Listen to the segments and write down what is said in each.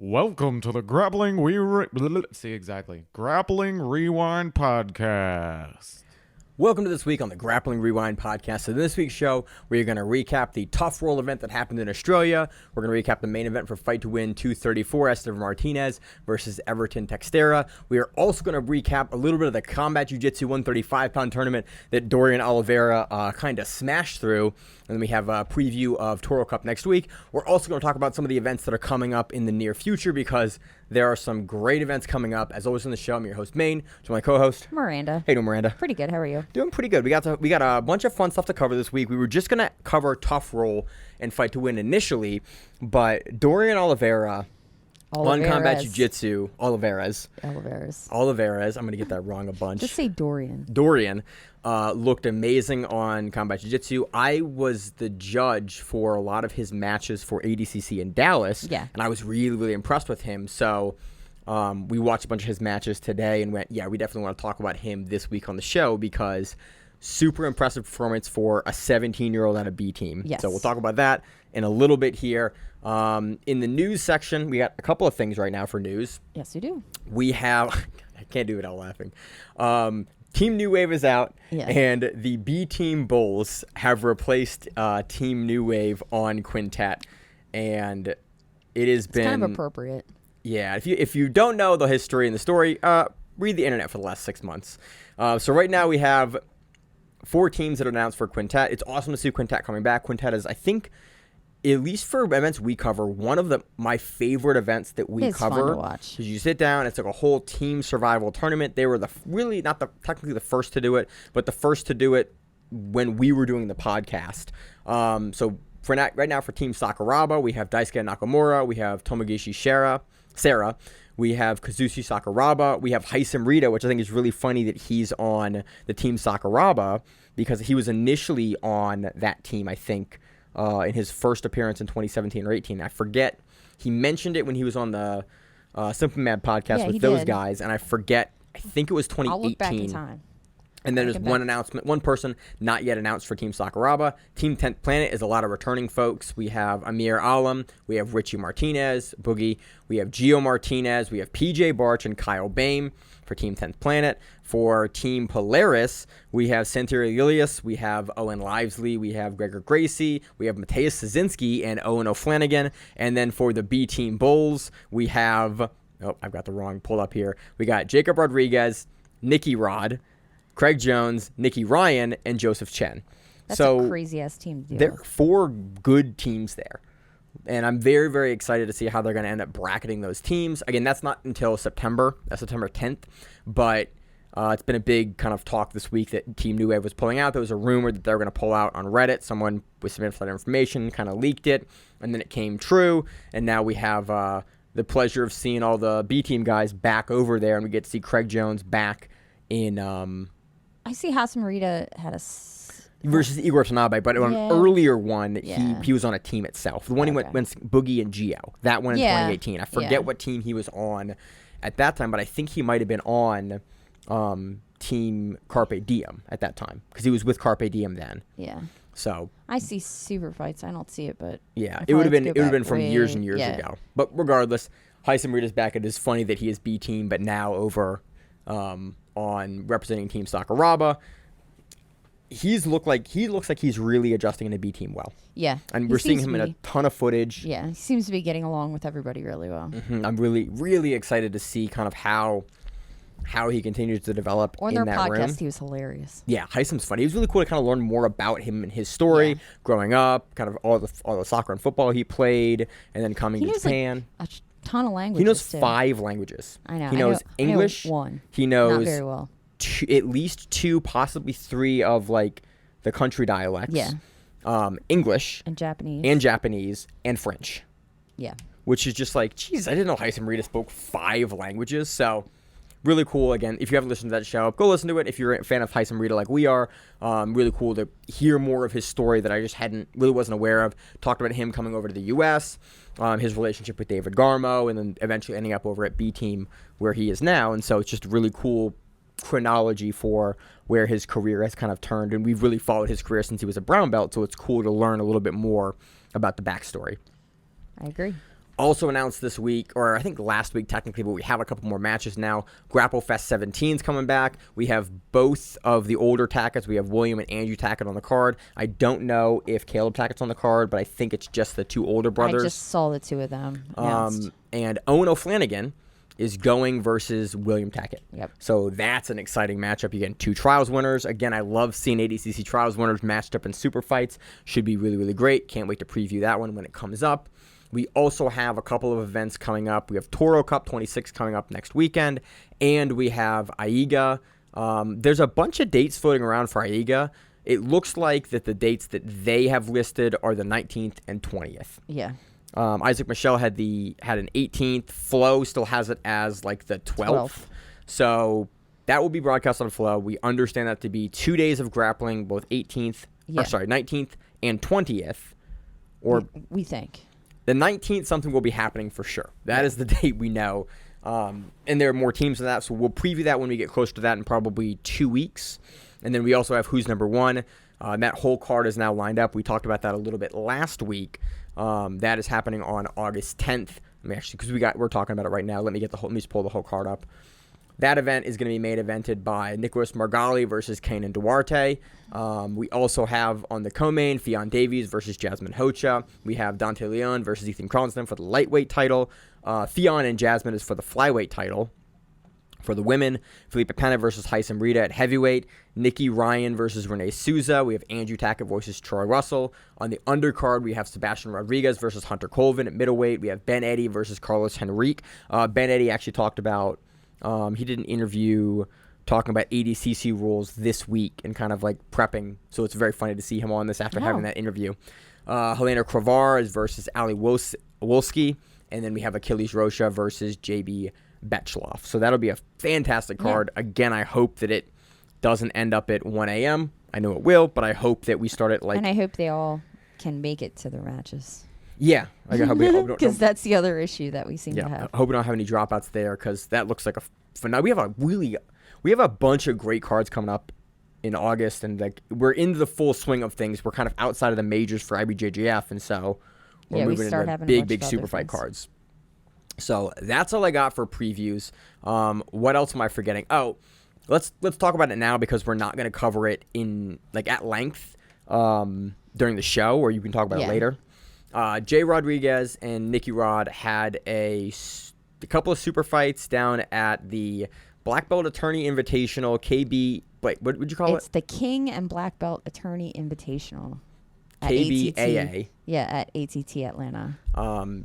Welcome to the Grappling Grappling Rewind Podcast. Welcome to this week on the Grappling Rewind Podcast. So this week's show, we're going to recap the Tough Roll event that happened in Australia. We're going to recap the main event for Fight to Win 234, Estevan Martinez versus Everton Teixeira. We are also going to recap a little bit of the Combat Jiu-Jitsu 135-pound tournament that Dorian Olivarez kind of smashed through. And then we have a preview of Toro Cup next week. We're also going to talk about some of the events that are coming up in the near future because there are some great events coming up. As always on the show, I'm your host, Maine. To my co-host, Miranda. Hey, Miranda. Pretty good. How are you? Doing pretty good. We got a bunch of fun stuff to cover this week. We were just going to cover Tough Roll and Fight to Win initially, but Dorian Olivarez. On Combat Jiu-Jitsu, Olivarez. I'm going to get that wrong a bunch. Just say Dorian. Dorian looked amazing on Combat Jiu-Jitsu. I was the judge for a lot of his matches for ADCC in Dallas. Yeah. And I was really, really impressed with him. So we watched a bunch of his matches today and went, yeah, we definitely want to talk about him this week on the show because super impressive performance for a 17-year-old on a B team. Yes. So we'll talk about that in a little bit here. In the news section, we got a couple of things right now for news. Yes, you do. We have, I can't do it without laughing. Team New Wave is out, and the B Team Bulls have replaced Team New Wave on Quintet, and it has been kind of appropriate. Yeah, if you don't know the history and the story, read the internet for the last 6 months. So right now we have 4 teams that are announced for Quintet. It's awesome to see Quintet coming back. Quintet is, I think, at least for events we cover, one of my favorite events that we cover. It's fun to watch. Because you sit down, it's like a whole team survival tournament. They were technically the first to do it, but the first to do it when we were doing the podcast. So right now for Team Sakuraba, we have Daisuke Nakamura, we have Tomogishi Sarah, we have Kazushi Sakuraba, we have Hasim Rida, which I think is really funny that he's on the Team Sakuraba because he was initially on that team, I think, in his first appearance in 2017 or 18. I forget. He mentioned it when he was on the Simple Mad podcast with those guys, and I forget. I think it was 2018. I'll look back in time. And then there's one person not yet announced for Team Sakuraba. Team 10th Planet is a lot of returning folks. We have Amir Alam, we have Richie Martinez, Boogie, we have Gio Martinez, we have PJ Barch and Kyle Bain for Team 10th Planet. For Team Polaris, we have Santiago Ilias, we have Owen Livesley, we have Gregor Gracie, we have Matthias Szynski and Owen O'Flanagan. And then for the B Team Bulls, we have, I've got the wrong pull up here. We got Jacob Rodriguez, Nicky Rod, Craig Jones, Nicky Ryan, and Josef Chen. That's a crazy-ass team to do. There are 4 good teams there. And I'm very, very excited to see how they're going to end up bracketing those teams. Again, that's not until September. That's September 10th. But it's been a big kind of talk this week that Team New Wave was pulling out. There was a rumor that they were going to pull out on Reddit. Someone with some inside information kind of leaked it. And then it came true. And now we have the pleasure of seeing all the B team guys back over there. And we get to see Craig Jones back in... I see Hasim Rida had a... versus Igor Tanabe, but on an earlier one, he was on a team itself. The one he went Boogie and Gio. That one in 2018. I forget what team he was on at that time, but I think he might have been on Team Carpe Diem at that time because he was with Carpe Diem then. Yeah. So I see super fights. I don't see it, but it would have been from years and years ago. But regardless, Hasim Rida's back. It is funny that he is B team, but now over on representing Team Sakuraba. He looks like he's really adjusting in a B team well. Yeah. And we're seeing him in a ton of footage. Yeah, he seems to be getting along with everybody really well. Mm-hmm. I'm really, really excited to see kind of how he continues to develop in that room. On their podcast, he was hilarious. Yeah, Hasim's funny. It was really cool to kind of learn more about him and his story growing up, kind of all the soccer and football he played, and then coming to Japan. Like a ton of languages. He knows too. 5 languages. I know. He knows English. I know 1. He knows not very well. At least 2, possibly 3 of like the country dialects. Yeah. English and Japanese and French. Yeah. Which is just like, geez, I didn't know Hasim Rida spoke 5 languages. So really cool. Again, if you haven't listened to that show, go listen to it. If you're a fan of Hasim Rida like we are, really cool to hear more of his story that I just wasn't aware of. Talked about him coming over to the U.S., his relationship with David Garmo, and then eventually ending up over at B Team where he is now. And so it's just really cool chronology for where his career has kind of turned, and we've really followed his career since he was a brown belt, so it's cool to learn a little bit more about the backstory. I agree. Also announced this week, or I think last week technically, but we have a couple more matches now. Grapplefest 17 is coming back. We have both of the older Tacketts. We have William and Andrew Tackett on the card. I don't know if Caleb Tackett's on the card, but I think it's just the two older brothers. I just saw the two of them announced. And Owen O'Flanagan is going versus William Tackett. Yep. So that's an exciting matchup. You get two trials winners. Again, I love seeing ADCC trials winners matched up in super fights. Should be really, really great. Can't wait to preview that one when it comes up. We also have a couple of events coming up. We have Toro Cup 26 coming up next weekend, and we have AIGA. There's a bunch of dates floating around for AIGA. It looks like that the dates that they have listed are the 19th and 20th. Yeah. Isaac Michelle had an 18th. Flo still has it as like the 12th. So that will be broadcast on Flo. We understand that to be 2 days of grappling, both 19th and 20th. Or we think. The 19th, something will be happening for sure. That is the date we know. And there are more teams than that, so we'll preview that when we get closer to that in probably 2 weeks. And then we also have Who's Number One. That whole card is now lined up. We talked about that a little bit last week. That is happening on August 10th. I mean, actually, because we're talking about it right now. Let me just pull the whole card up. That event is going to be main evented by Nicholas Margali versus Kainan Duarte. We also have on the co-main Fionn Davies versus Jasmine Hocha. We have Dante Leon versus Ethan Cronston for the lightweight title. Fionn and Jasmine is for the flyweight title. For the women, Felipe Pena versus Hasim Rida at heavyweight. Nikki Ryan versus Renee Souza. We have Andrew Tackett versus Troy Russell. On the undercard, we have Sebastian Rodriguez versus Hunter Colvin at middleweight. We have Ben Eddy versus Carlos Henrique. Ben Eddy actually talked about... he did an interview talking about ADCC rules this week and kind of like prepping. So it's very funny to see him on this after having that interview. Helena Kravar is versus Ali Wolski. And then we have Achilles Rocha versus JB Betchloff. So that'll be a fantastic card. Yeah. Again, I hope that it doesn't end up at 1 a.m. I know it will, but I hope that we start at like... And I hope they all can make it to their matches. Yeah. Because that's the other issue that we seem to have. I hope we don't have any dropouts there because that looks like we have a bunch of great cards coming up in August, and like we're into the full swing of things. We're kind of outside of the majors for IBJJF, and so we're moving into the big super fight cards. So that's all I got for previews. What else am I forgetting? Oh, let's talk about it now because we're not going to cover it in like at length during the show, or you can talk about it later. Jay Rodriguez and Nicky Rod had a couple of super fights down at the Black Belt Attorney Invitational KB. Wait, what would you call it? It's the King and Black Belt Attorney Invitational. KBAA. Yeah, at ATT Atlanta.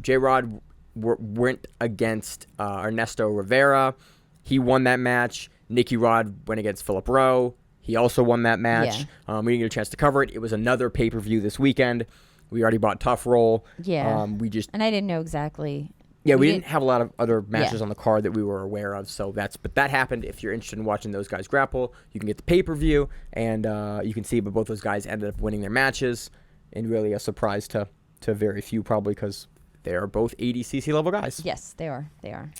Jay Rod went against Ernesto Rivera. He won that match. Nicky Rod went against Philip Rowe. He also won that match. Yeah. We didn't get a chance to cover it. It was another pay-per-view this weekend. We already bought Tough Roll. Yeah. And I didn't know exactly. Yeah, we didn't have a lot of other matches on the card that we were aware of. But that happened. If you're interested in watching those guys grapple, you can get the pay-per-view, and you can see. But both those guys ended up winning their matches, and really a surprise to very few probably because they are both ADCC level guys. Yes, they are. They are.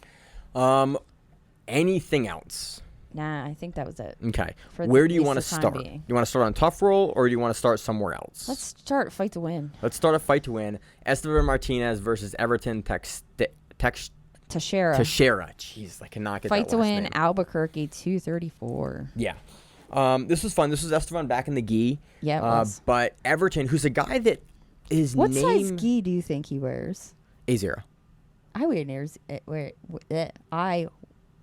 Anything else? Nah, I think that was it. Okay. Where do you want to start? Do you want to start on Tough Roll, or do you want to start somewhere else? Let's start Fight to Win. Let's start a Fight to Win. Estevan Martinez versus Everton Teixeira. Jeez, I cannot get Fight that to Win, name. Albuquerque, 234. Yeah. This was fun. This was Estevan back in the gi. Yeah, it was. But Everton, who's a guy that is What size gi do you think he wears? A0. I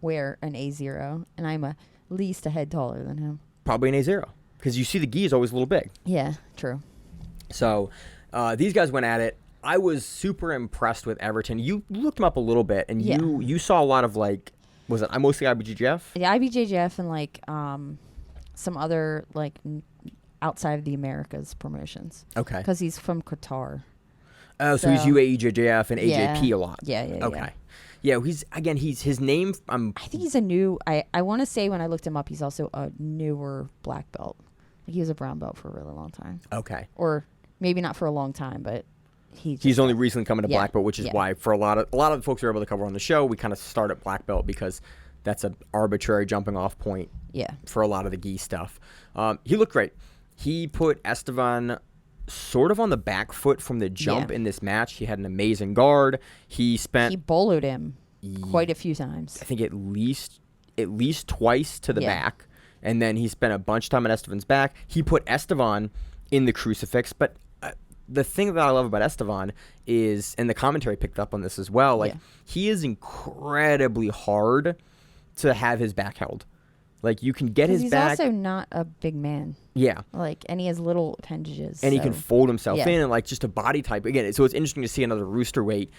wear an A0, and I'm at least a head taller than him. Probably an A0, because you see the gi is always a little big. Yeah, true. So these guys went at it. I was super impressed with Everton. You looked him up a little bit, and you saw a lot of like, was it mostly IBJJF? Yeah, IBJJF and like some other like outside of the Americas promotions. Okay. Because he's from Qatar. Oh, so he's UAEJJF and AJP a lot. Yeah. Okay. Yeah, he's his name. I think he's a new. I want to say when I looked him up, he's also a newer black belt. Like he was a brown belt for a really long time. Okay. Or maybe not for a long time, but he's only recently coming to black belt, which is why for a lot of the folks who are able to cover on the show, we kind of start at black belt because that's an arbitrary jumping off point. Yeah. For a lot of the gi stuff, he looked great. He put Estevan sort of on the back foot from the jump in this match. He had an amazing guard. He boloed him quite a few times. I think at least twice to the back. And then he spent a bunch of time on Estevan's back. He put Estevan in the crucifix. But the thing that I love about Estevan is, and the commentary picked up on this as well, like he is incredibly hard to have his back held. Like you can get his back. He's also not a big man. Yeah. Like, and he has little appendages. And he can fold himself in, and like just a body type. Again, so it's interesting to see another rooster weight.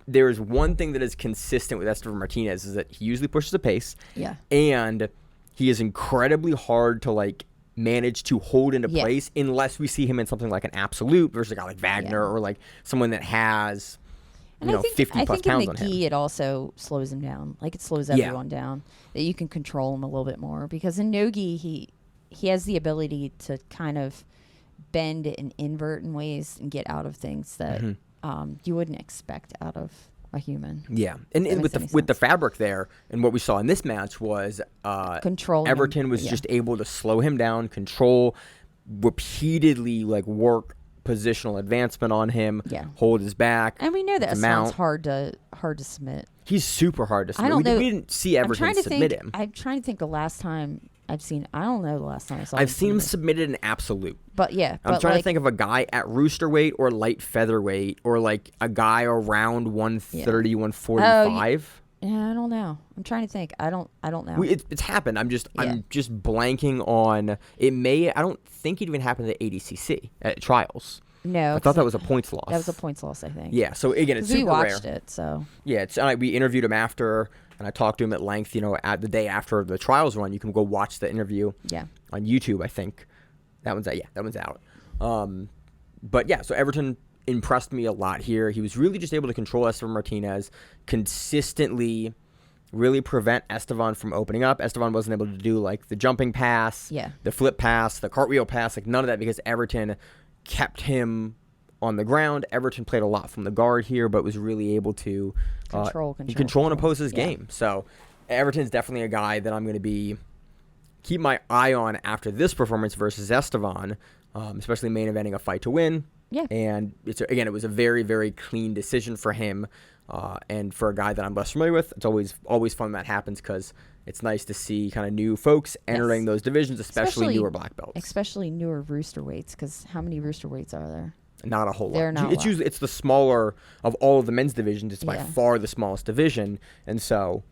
There is one thing that is consistent with Estevan Martinez is that he usually pushes the pace. Yeah. And he is incredibly hard to like manage to hold into place unless we see him in something like an absolute versus a guy like Vagner or like someone that has 50 plus pounds on him. In the gi, it also slows him down. Like it slows everyone down. That you can control him a little bit more, because in no-gi he has the ability to kind of bend and invert in ways and get out of things that you wouldn't expect out of a human. Yeah, and with the fabric there, and what we saw in this match was control. Everton was just able to slow him down, control, repeatedly like work positional advancement on him, hold his back. And we know that Estevan's hard to submit. He's super hard to submit. I don't know. We didn't see Everton submit him. I'm trying to think the last time I've seen. I don't know the last time I saw. I've seen him submitted in absolute. But yeah, I'm trying to think of a guy at rooster weight or light featherweight or like a guy around 130, 145. Yeah, I don't know. I'm trying to think. I don't know. It's happened. I'm just blanking on it. I don't think it even happened at ADCC at trials. No, I thought that was a points loss. That was a points loss, I think. Yeah. So again, it's super rare. We watched it, so yeah. We interviewed him after, and I talked to him at length. At the day after the trials run, you can go watch the interview. Yeah. On YouTube, I think that one's out. Yeah, that one's out. But yeah, so Everton impressed me a lot here. He was really just able to control Estevan Martinez, consistently really prevent Estevan from opening up. Estevan wasn't able to do like the jumping pass, the flip pass, the cartwheel pass, like none of that, because Everton kept him on the ground. Everton played a lot from the guard here, but was really able to control and oppose his game. So Everton's definitely a guy that I'm going to keep my eye on after this performance versus Estevan, especially main eventing a fight to win. Yeah. And it was a very, very clean decision for him. And for a guy that I'm less familiar with, it's always fun when that happens, because it's nice to see kind of new folks entering those divisions, especially newer black belts. Especially newer rooster weights, because how many rooster weights are there? Not a whole lot. They're not it's usually the smaller of all of the men's divisions. It's by far the smallest division, and so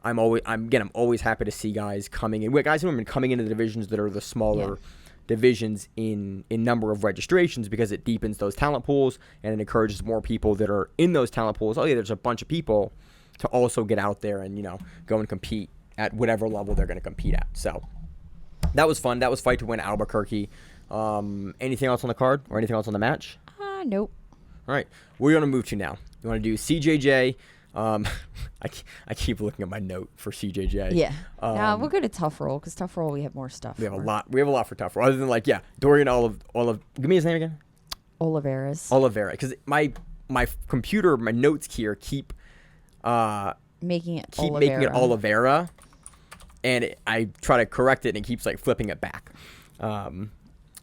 I'm always happy to see guys coming in. Guys who have been coming into the divisions that are the smaller divisions in number of registrations, because it deepens those talent pools and it encourages more people that are in those talent pools. Oh yeah, there's a bunch of people to also get out there and go and compete at whatever level they're going to compete at. So that was fun. That was fight to win Albuquerque. Anything else on the card or anything else on the match? Nope. All right, where are you going to move to now? You want to do CJJ? I keep looking at my note for CJJ. Yeah. We'll go to Tough Roll, because Tough Roll we have more stuff. We have a lot. We have a lot for Tough Roll, other than Dorian Olive. Give me his name again. Olivarez. Because my computer, my notes here keep making it Oliveira, and I try to correct it and it keeps flipping it back. So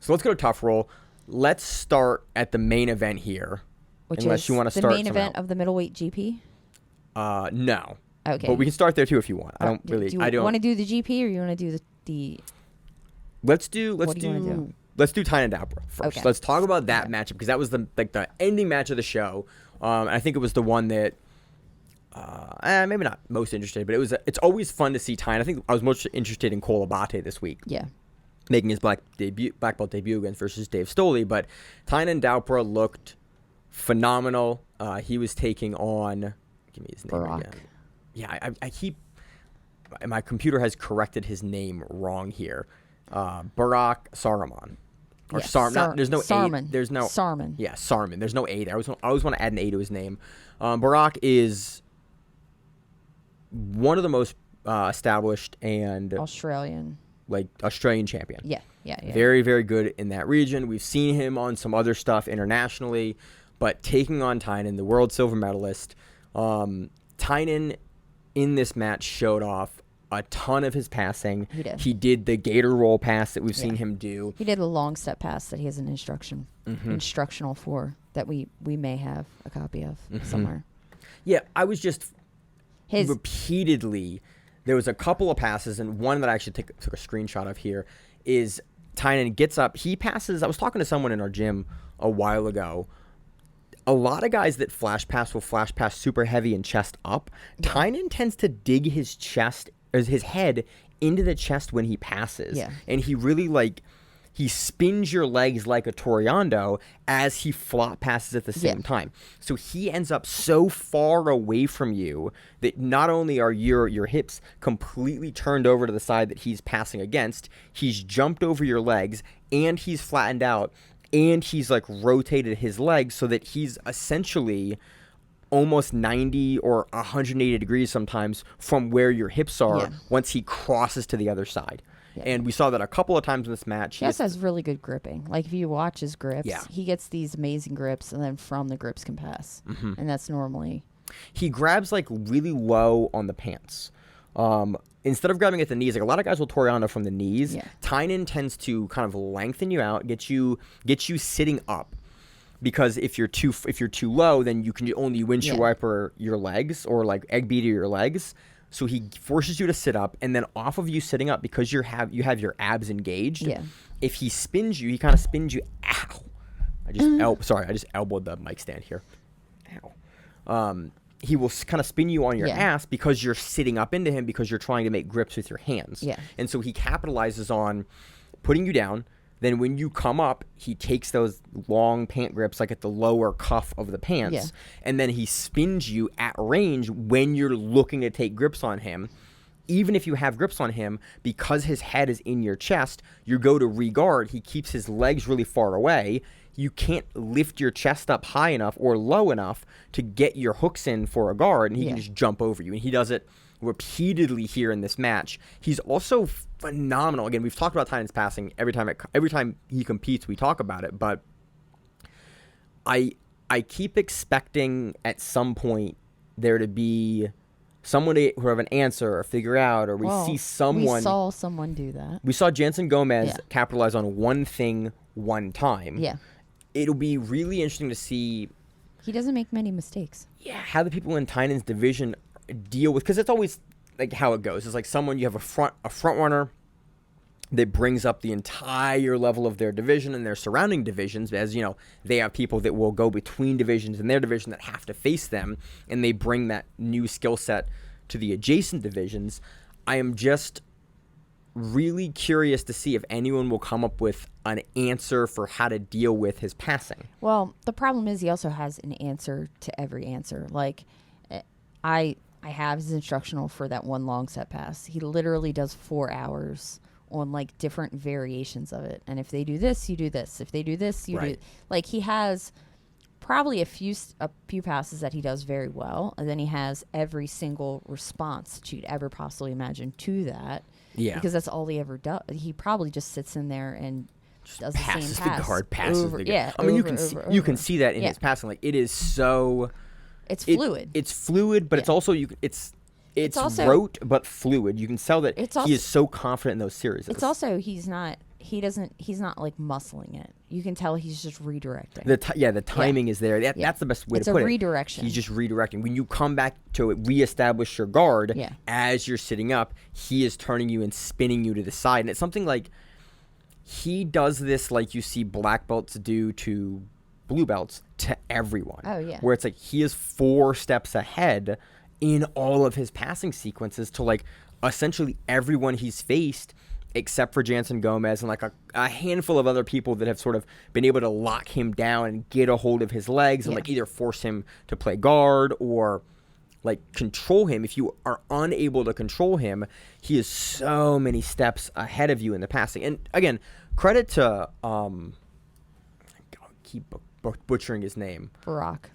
let's go to Tough Roll. Let's start at the main event here. Unless you want to start the main event of the Middleweight GP. No. Okay. But we can start there too if you want. Do you want to do the GP or you want to do the? Let's do Tainan Dalpra first. Okay. Let's talk about that matchup, because that was the ending match of the show. I think it was the one that maybe not most interested, but it's always fun to see Tainan. I think I was most interested in Cole Abate this week. Yeah. Making his black belt debut against versus Dave Stoley, but Tainan Dalpra looked phenomenal. He was taking on, give me his name again. Yeah, I keep, my computer has corrected his name wrong here. Barak Saraman. Or there's no Sarman. A. There's no Sarman. Yeah, Sarman. There's no A there. I always want to add an A to his name. Barak is one of the most established and Australian champion. Yeah. Very, very good in that region. We've seen him on some other stuff internationally, but taking on Tainan, the world silver medalist, Tainan in this match showed off a ton of his passing. He did. He did the gator roll pass that we've seen him do. He did a long step pass that he has an instructional for that we may have a copy of somewhere. Yeah, I was just repeatedly. There was a couple of passes, and one that I actually took a screenshot of here is Tainan gets up. He passes. I was talking to someone in our gym a while ago. A lot of guys that flash pass will flash pass super heavy and chest up. Tainan tends to dig his chest, or his head, into the chest when he passes. Yeah. And he really he spins your legs like a Toriando as he flop passes at the same time. So he ends up so far away from you that not only are your hips completely turned over to the side that he's passing against, he's jumped over your legs and he's flattened out and he's rotated his legs so that he's essentially almost 90 or 180 degrees sometimes from where your hips are once he crosses to the other side. Yeah. And we saw that a couple of times in this match. He also has really good gripping. If you watch his grips, Yeah. he gets these amazing grips, and then from the grips can pass. And that's normally... He grabs really low on the pants. Instead of grabbing at the knees, a lot of guys will Toriano from the knees. Yeah. Tainan tends to kind of lengthen you out, get you sitting up. Because if you're too low, then you can only windshield wiper your legs or egg beater your legs. So he forces you to sit up, and then off of you sitting up, because you have your abs engaged. Yeah. If he spins you, he kind of spins you. Ow! I just elbowed the mic stand here. Ow. He will kind of spin you on your ass because you're sitting up into him because you're trying to make grips with your hands. Yeah. And so he capitalizes on putting you down. Then when you come up, he takes those long pant grips at the lower cuff of the pants. Yeah. And then he spins you at range when you're looking to take grips on him. Even if you have grips on him, because his head is in your chest, you go to re-guard. He keeps his legs really far away. You can't lift your chest up high enough or low enough to get your hooks in for a guard, and he can just jump over you. And he does it repeatedly here in this match. He's also phenomenal. Again, we've talked about Tainan's passing every time he competes. We talk about it, but I keep expecting at some point there to be someone who have an answer or figure out, or we see someone. We saw someone do that. We saw Jansen Gomez capitalize on one thing one time. Yeah. It'll be really interesting to see. He doesn't make many mistakes. Yeah, how the people in Tainan's division deal with, because it's always how it goes. It's someone, you have a front runner that brings up the entire level of their division and their surrounding divisions, as they have people that will go between divisions in their division that have to face them, and they bring that new skill set to the adjacent divisions. I am just really curious to see if anyone will come up with an answer for how to deal with his passing. Well, the problem is he also has an answer to every answer. I have his instructional for that one long set pass. He literally does 4 hours on different variations of it. And if they do this, you do this. If they do this, you do. He has probably a few passes that he does very well, and then he has every single response that you'd ever possibly imagine to that. Yeah. Because that's all he ever does. He probably just sits in there and does passes the same pass. The guard, passes over, the guard. Yeah. I mean, over, you can see that in his passing. It is so. It's fluid. It's fluid, but it's also it's also rote but fluid. You can tell that also, he is so confident in those series. It's also he's not muscling it. You can tell he's just redirecting. The timing is there. That's the best way to put it. It's a redirection. He's just redirecting. When you come back to reestablish your guard as you're sitting up, he is turning you and spinning you to the side. And it's something he does this like you see black belts do to blue belts to everyone. Oh, yeah. Where it's he is 4 steps ahead in all of his passing sequences to essentially everyone he's faced, except for Jansen Gomez and a handful of other people that have sort of been able to lock him down and get a hold of his legs and either force him to play guard or control him. If you are unable to control him, he is so many steps ahead of you in the passing. And again, credit to keep butchering his name. Barak.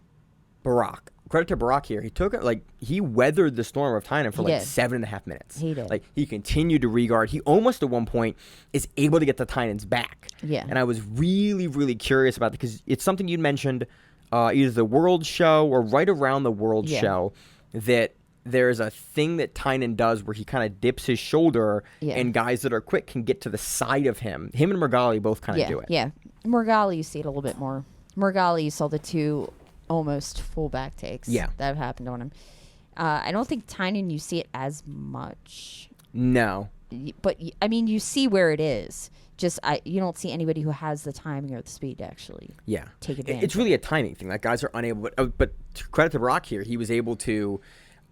Credit to Barak here. He took it he weathered the storm of Tainan for 7.5 minutes. He did. He continued to re-guard. He almost at one point is able to get the Tainan's back. Yeah. And I was really, really curious about it because it's something you'd mentioned either the World Show or right around the World Show that there's a thing that Tainan does where he kind of dips his shoulder, and guys that are quick can get to the side of him. Him and Murgali both kind of do it. Yeah, Murgali, you see it a little bit more. Murgali, you saw the 2 almost full back takes that have happened on him. I don't think Tainan, you see it as much. No. But, I mean, you see where it is. Just you don't see anybody who has the timing or the speed to actually take advantage. It's really a timing thing. Like, guys are unable. But credit to Brock here, he was able to,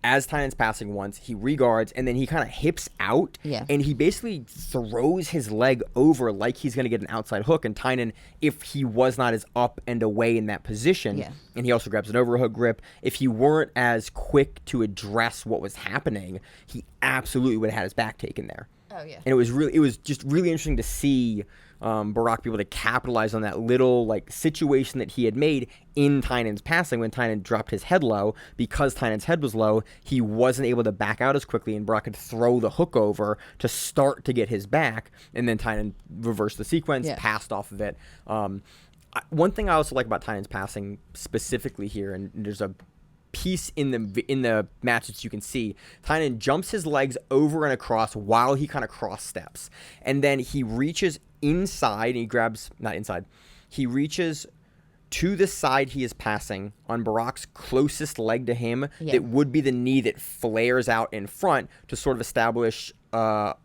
as Tainan's passing once, he reguards, and then he kind of hips out, and he basically throws his leg over like he's going to get an outside hook. And Tainan, if he was not as up and away in that position, and he also grabs an overhook grip, if he weren't as quick to address what was happening, he absolutely would have had his back taken there. Oh, yeah. And it was just really interesting to see Barak be able to capitalize on that little like situation that he had made in Tainan's passing when Tainan dropped his head low. Because Tainan's head was low, he wasn't able to back out as quickly, and Barak could throw the hook over to start to get his back, and then Tainan reversed the sequence, passed off of it. One thing I also like about Tainan's passing specifically here, and there's a piece in the match that you can see, Tainan jumps his legs over and across while he kind of cross steps, and then he reaches inside and he grabs, not inside, he reaches to the side he is passing on Barak's closest leg to him. That would be the knee that flares out in front to sort of establish a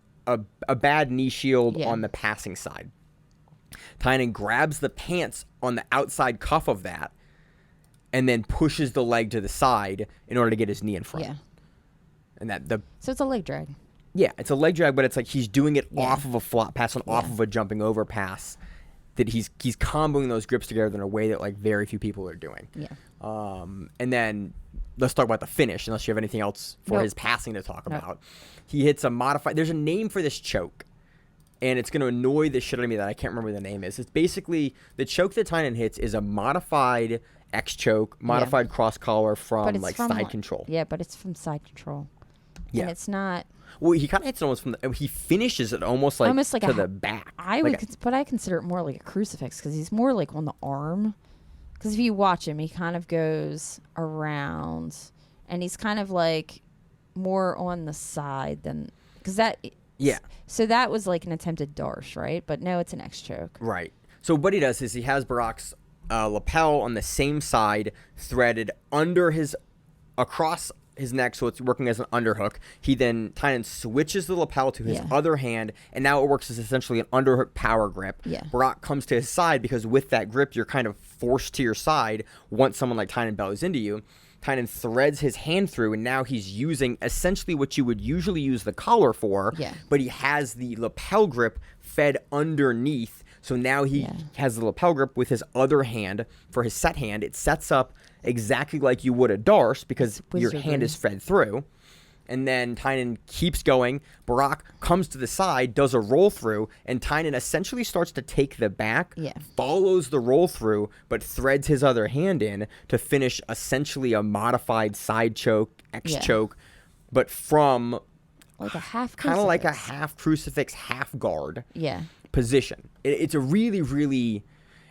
bad knee shield on the passing side. Tainan grabs the pants on the outside cuff of that and then pushes the leg to the side in order to get his knee in front. Yeah. And so it's a leg drag. Yeah, it's a leg drag, but it's like he's doing it off of a flop pass and off of a jumping over pass. That he's comboing those grips together in a way that like very few people are doing. Yeah. And then let's talk about the finish, unless you have anything else for his passing to talk about. He hits a modified. There's a name for this choke, and it's going to annoy the shit out of me that I can't remember what the name is. It's basically the choke that Tainan hits is a modified X choke, modified cross collar from like side control. Yeah, but it's from side control. Yeah, and it's not. Well, he kind of hits it almost from he finishes it almost like to the back. But I consider it more like a crucifix because he's more like on the arm. Because if you watch him, he kind of goes around, and he's kind of like more on the side than because that. Yeah. So that was like an attempted darsh, right? But no, it's an X choke. Right. So what he does is he has Barak's lapel on the same side threaded under across his neck, so it's working as an underhook. He then Tainan switches the lapel to his other hand, and now it works as essentially an underhook power grip. Yeah. Barak comes to his side because with that grip, you're kind of forced to your side once someone like Tainan bellows into you. Tainan threads his hand through, and now he's using essentially what you would usually use the collar for, but he has the lapel grip fed underneath. So now he has the lapel grip with his other hand for his set hand. It sets up exactly like you would a darce because your hand is fed through. And then Tainan keeps going. Barak comes to the side, does a roll through, and Tainan essentially starts to take the back, follows the roll through, but threads his other hand in to finish essentially a modified side choke, X choke, but from like a half kind of like a half crucifix, half guard position. It's a really, really,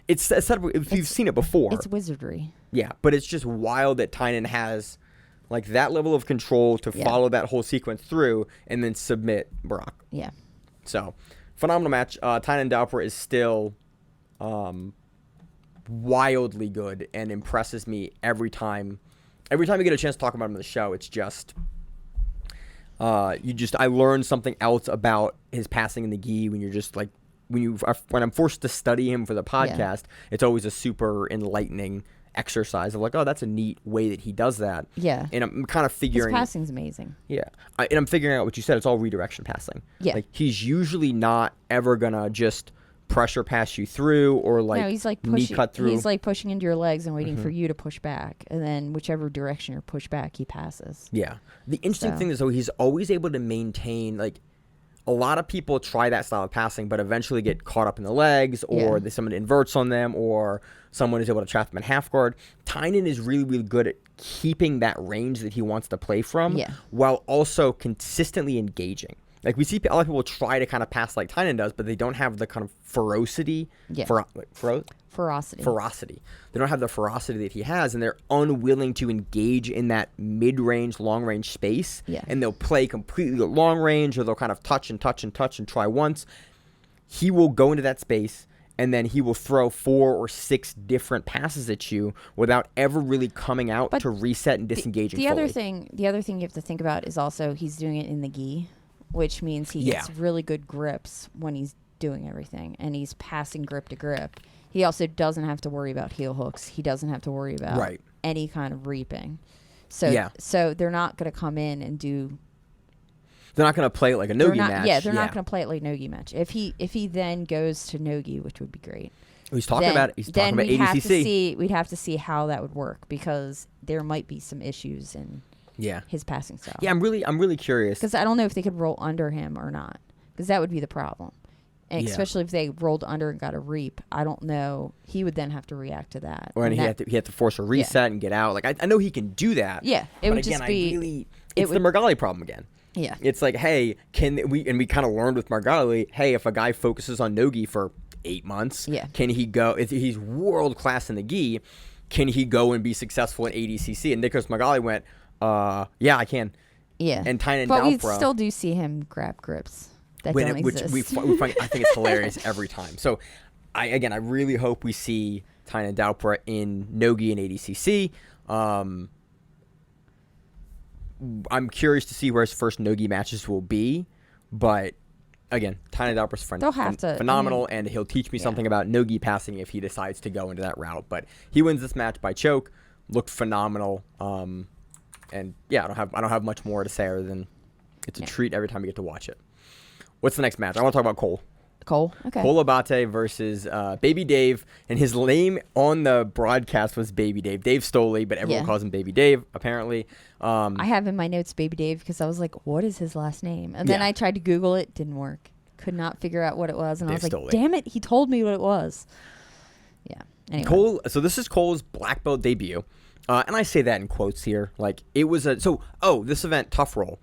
it's a setup, if you've seen it before. It's wizardry. Yeah, but it's just wild that Tainan has like that level of control to follow that whole sequence through and then submit Barak. Yeah. So, phenomenal match. Tainan Dalpra is still wildly good and impresses me every time. Every time we get a chance to talk about him on the show, it's just I learn something else about his passing in the gi when you're just like when I'm forced to study him for the podcast. It's always a super enlightening exercise of like, oh, that's a neat way that he does that. Yeah. And I'm kind of figuring his passing's amazing. Yeah. And I'm figuring out what you said. It's all redirection passing. Yeah. Like he's usually not ever gonna just pressure pass you through or like, no, he's like knee cut through. He's like pushing into your legs and waiting for you to push back, and then whichever direction you're pushed back, he passes. Yeah. The interesting thing is though, he's always able to maintain like. A lot of people try that style of passing, but eventually get caught up in the legs, or someone inverts on them, or someone is able to trap them in half guard. Tainan is really, really good at keeping that range that he wants to play from, while also consistently engaging. Like we see a lot of people try to kind of pass like Tainan does, but they don't have the kind of ferocity. Yeah. ferocity. They don't have the ferocity that he has, and they're unwilling to engage in that mid-range, long-range space. Yeah. And they'll play completely at long range, or they'll kind of touch and try once. He will go into that space, and then he will throw 4 or 6 different passes at you without ever really coming out to reset and disengaging fully. The other thing you have to think about is also he's doing it in the gi, which means he gets really good grips when he's doing everything, and he's passing grip to grip. He also doesn't have to worry about heel hooks. He doesn't have to worry about any kind of reaping. So they're not going to come in and do. They're not going to play it like a nogi match. Yeah, they're not going to play it like nogi match. If he then goes to nogi, which would be great. He's talking about ADCC. We'd have to see how that would work, because there might be some issues in his passing style. Yeah, I'm really curious, because I don't know if they could roll under him or not, because that would be the problem. And especially if they rolled under and got a reap, I don't know. He would then have to react to that. Or he had to force a reset and get out. Like I know he can do that. Yeah, it would just be. It's the Margali problem again. Yeah, it's like, hey, we kind of learned with Margali, hey, if a guy focuses on nogi for 8 months, can he go? If he's world class in the gi, can he go and be successful in ADCC? And Nicholas Margali went, yeah, I can. Yeah, and Tainan but Dalpra, we still do see him grab grips. Which we find, I think it's hilarious every time. So, I really hope we see Tainan Dalpra in nogi and ADCC. I'm curious to see where his first nogi matches will be, but again, Tainan Dalpra's phenomenal, and he'll teach me something about nogi passing if he decides to go into that route. But he wins this match by choke, looked phenomenal, and I don't have much more to say other than it's a treat every time we get to watch it. What's the next match? I want to talk about Cole. Okay. Cole Abate versus Baby Dave, and his name on the broadcast was Baby Dave. Dave Stoley, but everyone calls him Baby Dave, apparently. I have in my notes Baby Dave because I was like, what is his last name? And then I tried to Google it. Didn't work. Could not figure out what it was. And Dave I was like, Stoley. Damn it, he told me what it was. Yeah. Anyway. So this is Cole's black belt debut. And I say that in quotes here. Like, it was this event, Tough Roll.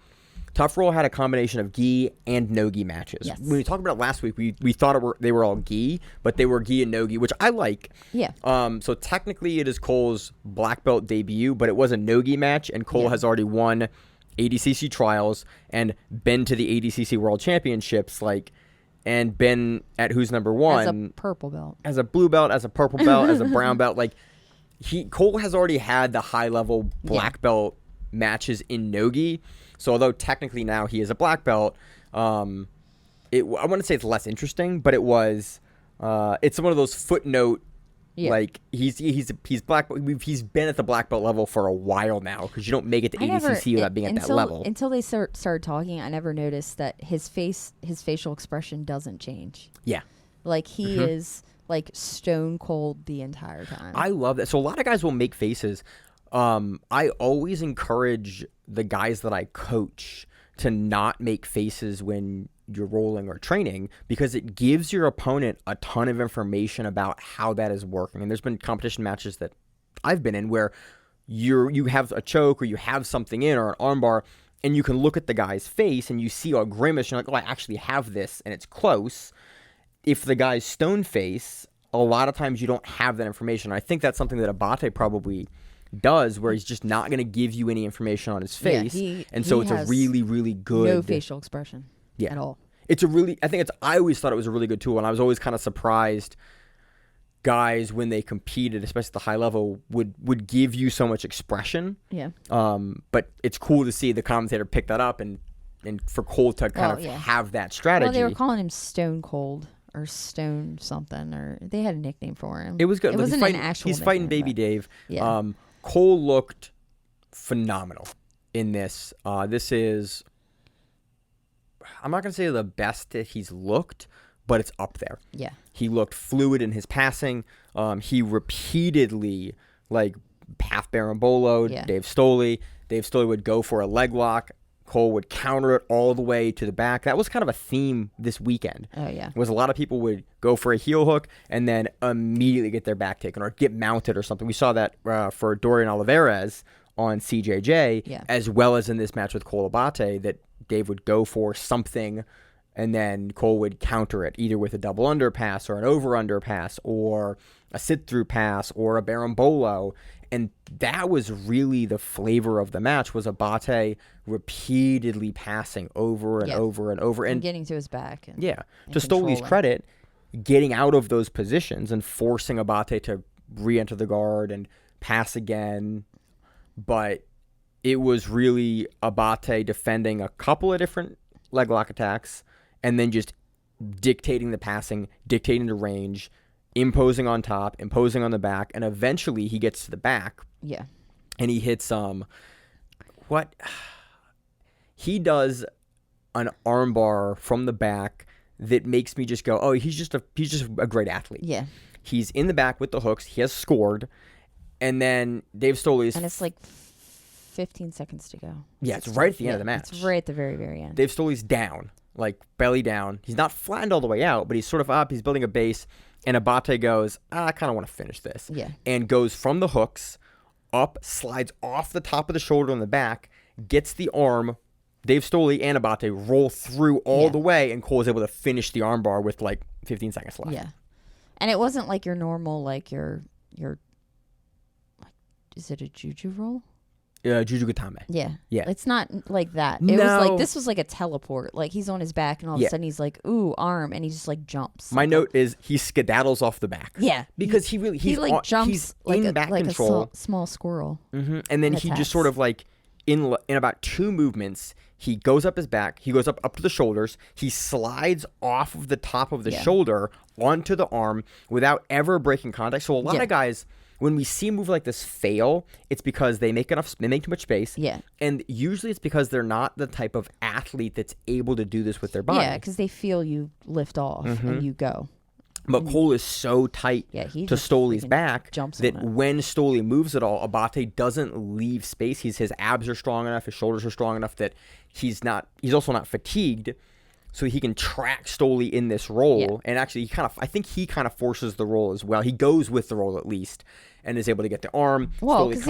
Tough Roll had a combination of gi and no-gi matches. Yes. When we talked about it last week, we thought they were all gi, but they were gi and no-gi, which I like. Yeah. So technically it is Cole's black belt debut, but it was a no-gi match, and Cole has already won ADCC trials and been to the ADCC World Championships, and been at who's number one. As a purple belt. As a blue belt, as a purple belt, as a brown belt. Cole has already had the high-level black belt matches in no-gi. So although technically now he is a black belt, I wouldn't say it's less interesting, but it was. It's one of those footnote. He's black. He's been at the black belt level for a while now, because you don't make it to ADCC without being at that level. Until they started talking, I never noticed that his facial expression doesn't change. Yeah, he is stone cold the entire time. I love that. So a lot of guys will make faces. I always encourage the guys that I coach to not make faces when you're rolling or training, because it gives your opponent a ton of information about how that is working. And there's been competition matches that I've been in where you have a choke or you have something in, or an armbar, and you can look at the guy's face and you see a grimace, and you're like, oh, I actually have this, and it's close. If the guy's stone face, a lot of times you don't have that information. I think that's something that Abate probably does, where he's just not going to give you any information on his face, so it's a really, really good no facial expression at all. I always thought it was a really good tool, and I was always kind of surprised guys when they competed, especially at the high level, would give you so much expression. Yeah. But it's cool to see the commentator pick that up and for Cole to kind of have that strategy. Well, they were calling him Stone Cold or Stone something, or they had a nickname for him. It was good. It wasn't an actual He's fighting nickname, Baby Dave. Yeah. Cole looked phenomenal in this. This is, I'm not going to say the best that he's looked, but it's up there. Yeah. He looked fluid in his passing. He repeatedly, half berimboloed Dave Stoley. Dave Stoley would go for a leg lock. Cole would counter it all the way to the back. That was kind of a theme this weekend. Oh, yeah. Was a lot of people would go for a heel hook and then immediately get their back taken or get mounted or something. We saw that for Dorian Olivarez on CJJ, as well as in this match with Cole Abate, that Dave would go for something and then Cole would counter it, either with a double underpass or an over underpass or a sit-through pass or a berimbolo. And that was really the flavor of the match, was Abate repeatedly passing over and over and over. And getting to his back. And, to Stoli's credit, getting out of those positions and forcing Abate to re-enter the guard and pass again. But it was really Abate defending a couple of different leg lock attacks and then just dictating the passing, dictating the range, imposing on top, imposing on the back, and eventually he gets to the back. Yeah. And he hits he does an armbar from the back that makes me just go, oh, he's just a great athlete. Yeah. He's in the back with the hooks. He has scored. And then Dave Stoli's... And it's like 15 seconds to go. Yeah, it's right at the end of the match. It's right at the very, very end. Dave Stoli's down, like belly down. He's not flattened all the way out, but he's sort of up. He's building a base. And Abate goes, I kind of want to finish this. Yeah. And goes from the hooks up, slides off the top of the shoulder on the back, gets the arm. Dave Stoli and Abate roll through all the way, and Cole is able to finish the armbar with like 15 seconds left. Yeah. And it wasn't like your normal, like your is it a juju roll? Juju Gatame. Yeah. Yeah. It's not like that. It was like, this was like a teleport. Like he's on his back and all of a sudden he's like, ooh, arm. And he just like jumps. My note is he skedaddles off the back. Yeah. Because he jumps he's like in back control. A small squirrel. Mm-hmm. And then he just sort of like, in about 2 movements, he goes up his back. He goes up to the shoulders. He slides off of the top of the shoulder onto the arm without ever breaking contact. So a lot of guys, when we see a move like this fail, it's because they make too much space. Yeah. And usually it's because they're not the type of athlete that's able to do this with their body. Yeah, because they feel you lift off and you go. But Cole is so tight to Stoli's back that when Stoli moves at all, Abate doesn't leave space. His abs are strong enough, his shoulders are strong enough that he's also not fatigued, so he can track Stoli in this roll. Yeah. And actually, I think he kind of forces the roll as well. He goes with the roll at least and is able to get the arm. Well, because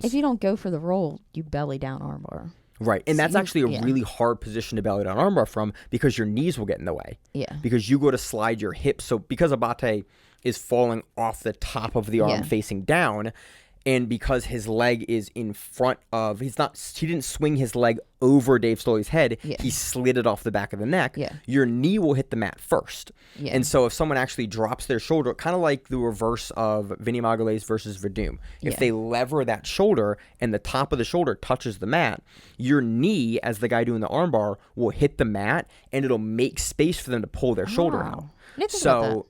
if you don't go for the roll, you belly down armbar. Right, and that's actually a really hard position to belly down armbar from because your knees will get in the way. Yeah. Because you go to slide your hips. So because Abate is falling off the top of the arm facing down, and because his leg is in front of, he didn't swing his leg over Dave Stoli's head. Yeah. He slid it off the back of the neck. Yeah. Your knee will hit the mat first. Yeah. And so if someone actually drops their shoulder, kind of like the reverse of Vinny Magalhaes versus Verdum, if they lever that shoulder and the top of the shoulder touches the mat, your knee, as the guy doing the armbar, will hit the mat and it'll make space for them to pull their shoulder out. So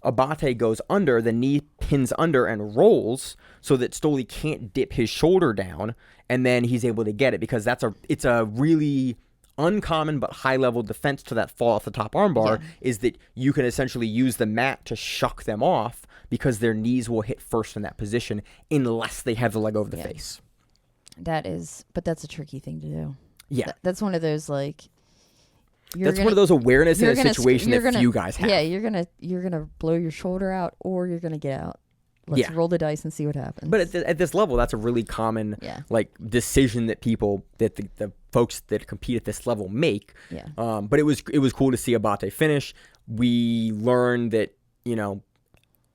Abate goes under, the knee pins under and rolls so that Stoli can't dip his shoulder down, and then he's able to get it because it's a really uncommon but high-level defense to that fall off the top armbar is that you can essentially use the mat to shuck them off because their knees will hit first in that position unless they have the leg over the face. But that's a tricky thing to do. Yeah. That's one of those like... That's one of those awareness in a situation that few guys have. Yeah, you're gonna blow your shoulder out, or you're gonna get out. Let's roll the dice and see what happens. But at this level, that's a really common like decision that the folks that compete at this level make. Yeah. But it was cool to see Abate finish. We learned that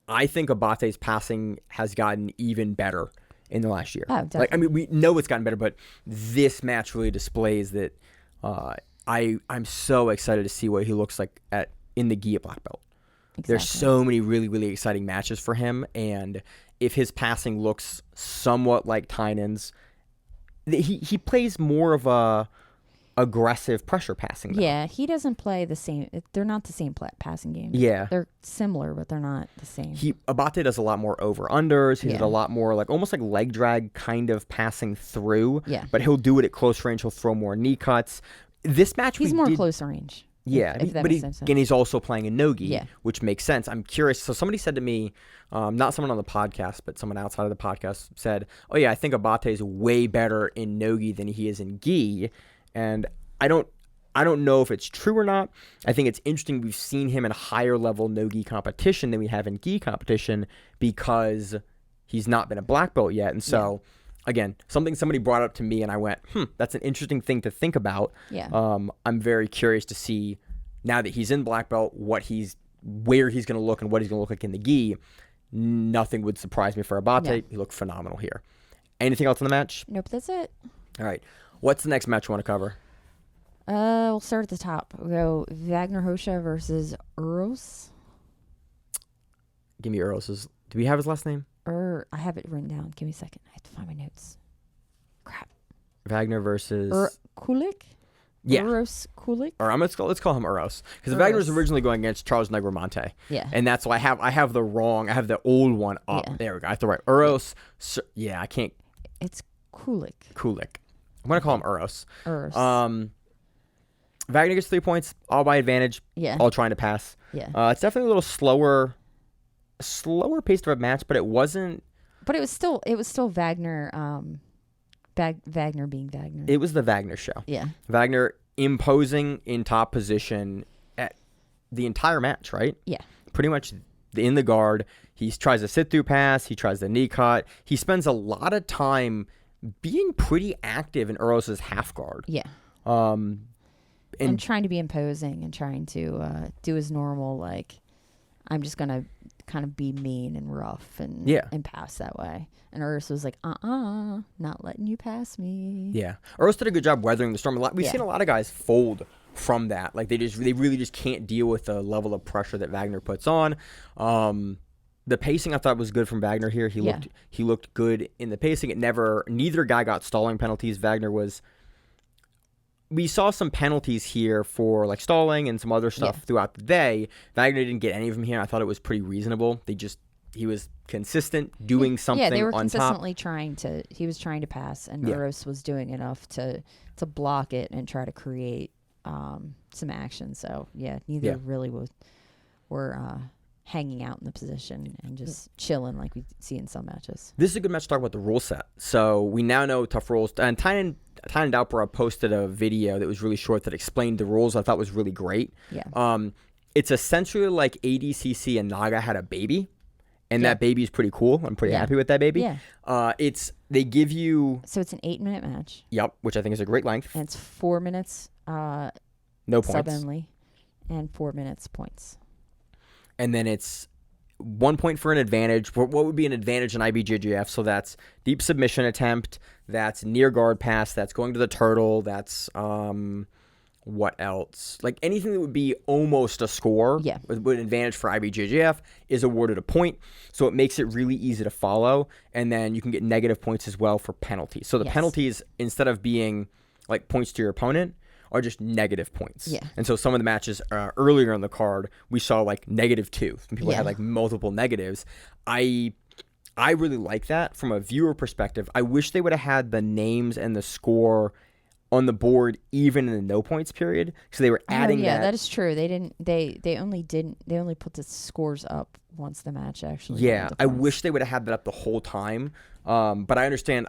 I think Abate's passing has gotten even better in the last year. Oh, definitely. we know it's gotten better, but this match really displays that. I'm so excited to see what he looks like in the Gi at Black Belt. Exactly. There's so many really, really exciting matches for him, and if his passing looks somewhat like Tainan's, he plays more of a aggressive pressure passing. Though. Yeah, he doesn't play the same. They're not the same passing game. Yeah, they're similar, but they're not the same. Abate does a lot more over unders. He did a lot more almost like leg drag kind of passing through. Yeah, but he'll do it at close range. He'll throw more knee cuts. This match, he's more close range. Yeah, but he's also playing a no-gi, which makes sense. I'm curious. So somebody said to me, not someone on the podcast, but someone outside of the podcast said, "Oh yeah, I think Abate is way better in no-gi than he is in gi," and I don't know if it's true or not. I think it's interesting. We've seen him in higher level no-gi competition than we have in gi competition because he's not been a black belt yet, and so. Yeah. Again, somebody brought up to me, and I went, that's an interesting thing to think about. Yeah. I'm very curious to see, now that he's in black belt, where he's going to look and what he's going to look like in the gi. nothing would surprise me for Abate. No. He looked phenomenal here. Anything else in the match? Nope, that's it. All right. What's the next match you want to cover? We'll start at the top. We'll go Vagner Rocha versus Uros. Give me Uros's. Do we have his last name? I have it written down. Give me a second. I have to find my notes. Crap. Vagner versus Kulik? Yeah. Uros Kulik? Or let's call him Uros, because Vagner was originally going against Charles Negromonte. Yeah. And that's why I have the old one up. Yeah. There we go. I have to write Uros. Yeah, I can't. It's Kulik. I'm gonna call him Uros. Uros. Vagner gets 3 points, all by advantage. Yeah. All trying to pass. Yeah. It's definitely a little slower paced of a match, but it wasn't. But it was still Vagner. Vagner being Vagner. It was the Vagner show. Yeah. Vagner imposing in top position at the entire match, right? Yeah. Pretty much in the guard. He tries to sit through pass. He tries the knee cut. He spends a lot of time being pretty active in Uros's half guard. Yeah. And trying to be imposing and trying to do his normal, like, I'm just going to kind of be mean and rough and pass that way. And Uros was like, not letting you pass me. Yeah. Uros did a good job weathering the storm. We've seen a lot of guys fold from that. Like, they really just can't deal with the level of pressure that Vagner puts on. The pacing I thought was good from Vagner here. He looked good in the pacing. Neither guy got stalling penalties. We saw some penalties here for like stalling and some other stuff throughout the day. Vagner didn't get any of them here. I thought it was pretty reasonable. He was consistent doing something on top. Yeah, they were consistently he was trying to pass, and Uros was doing enough to block it and try to create some action. So neither really were hanging out in the position and just chilling like we see in some matches. This is a good match to talk about the rule set. So we now know tough rules. And Tainan Dalpra posted a video that was really short that explained the rules. I thought was really great. Yeah. It's essentially like ADCC and Naga had a baby, and that baby is pretty cool. I'm pretty happy with that baby. Yeah. They give you. So it's an 8-minute match. Yep, which I think is a great length. And it's 4 minutes. No points. Sub only, and 4 minutes points. And then it's 1 point for an advantage. What would be an advantage in IBJJF? So that's deep submission attempt. That's near guard pass. That's going to the turtle. That's what else? Like anything that would be almost a score with an advantage for IBJJF is awarded a point. So it makes it really easy to follow. And then you can get negative points as well for penalties. So the penalties, instead of being like points to your opponent, are just negative points. Yeah. And so some of the matches earlier in the card, we saw like -2. Some people had like multiple negatives. I really like that from a viewer perspective. I wish they would have had the names and the score on the board even in the no points period. So they were adding that is true. They didn't they only put the scores up once the match actually. Yeah. I wish they would have had that up the whole time. But I understand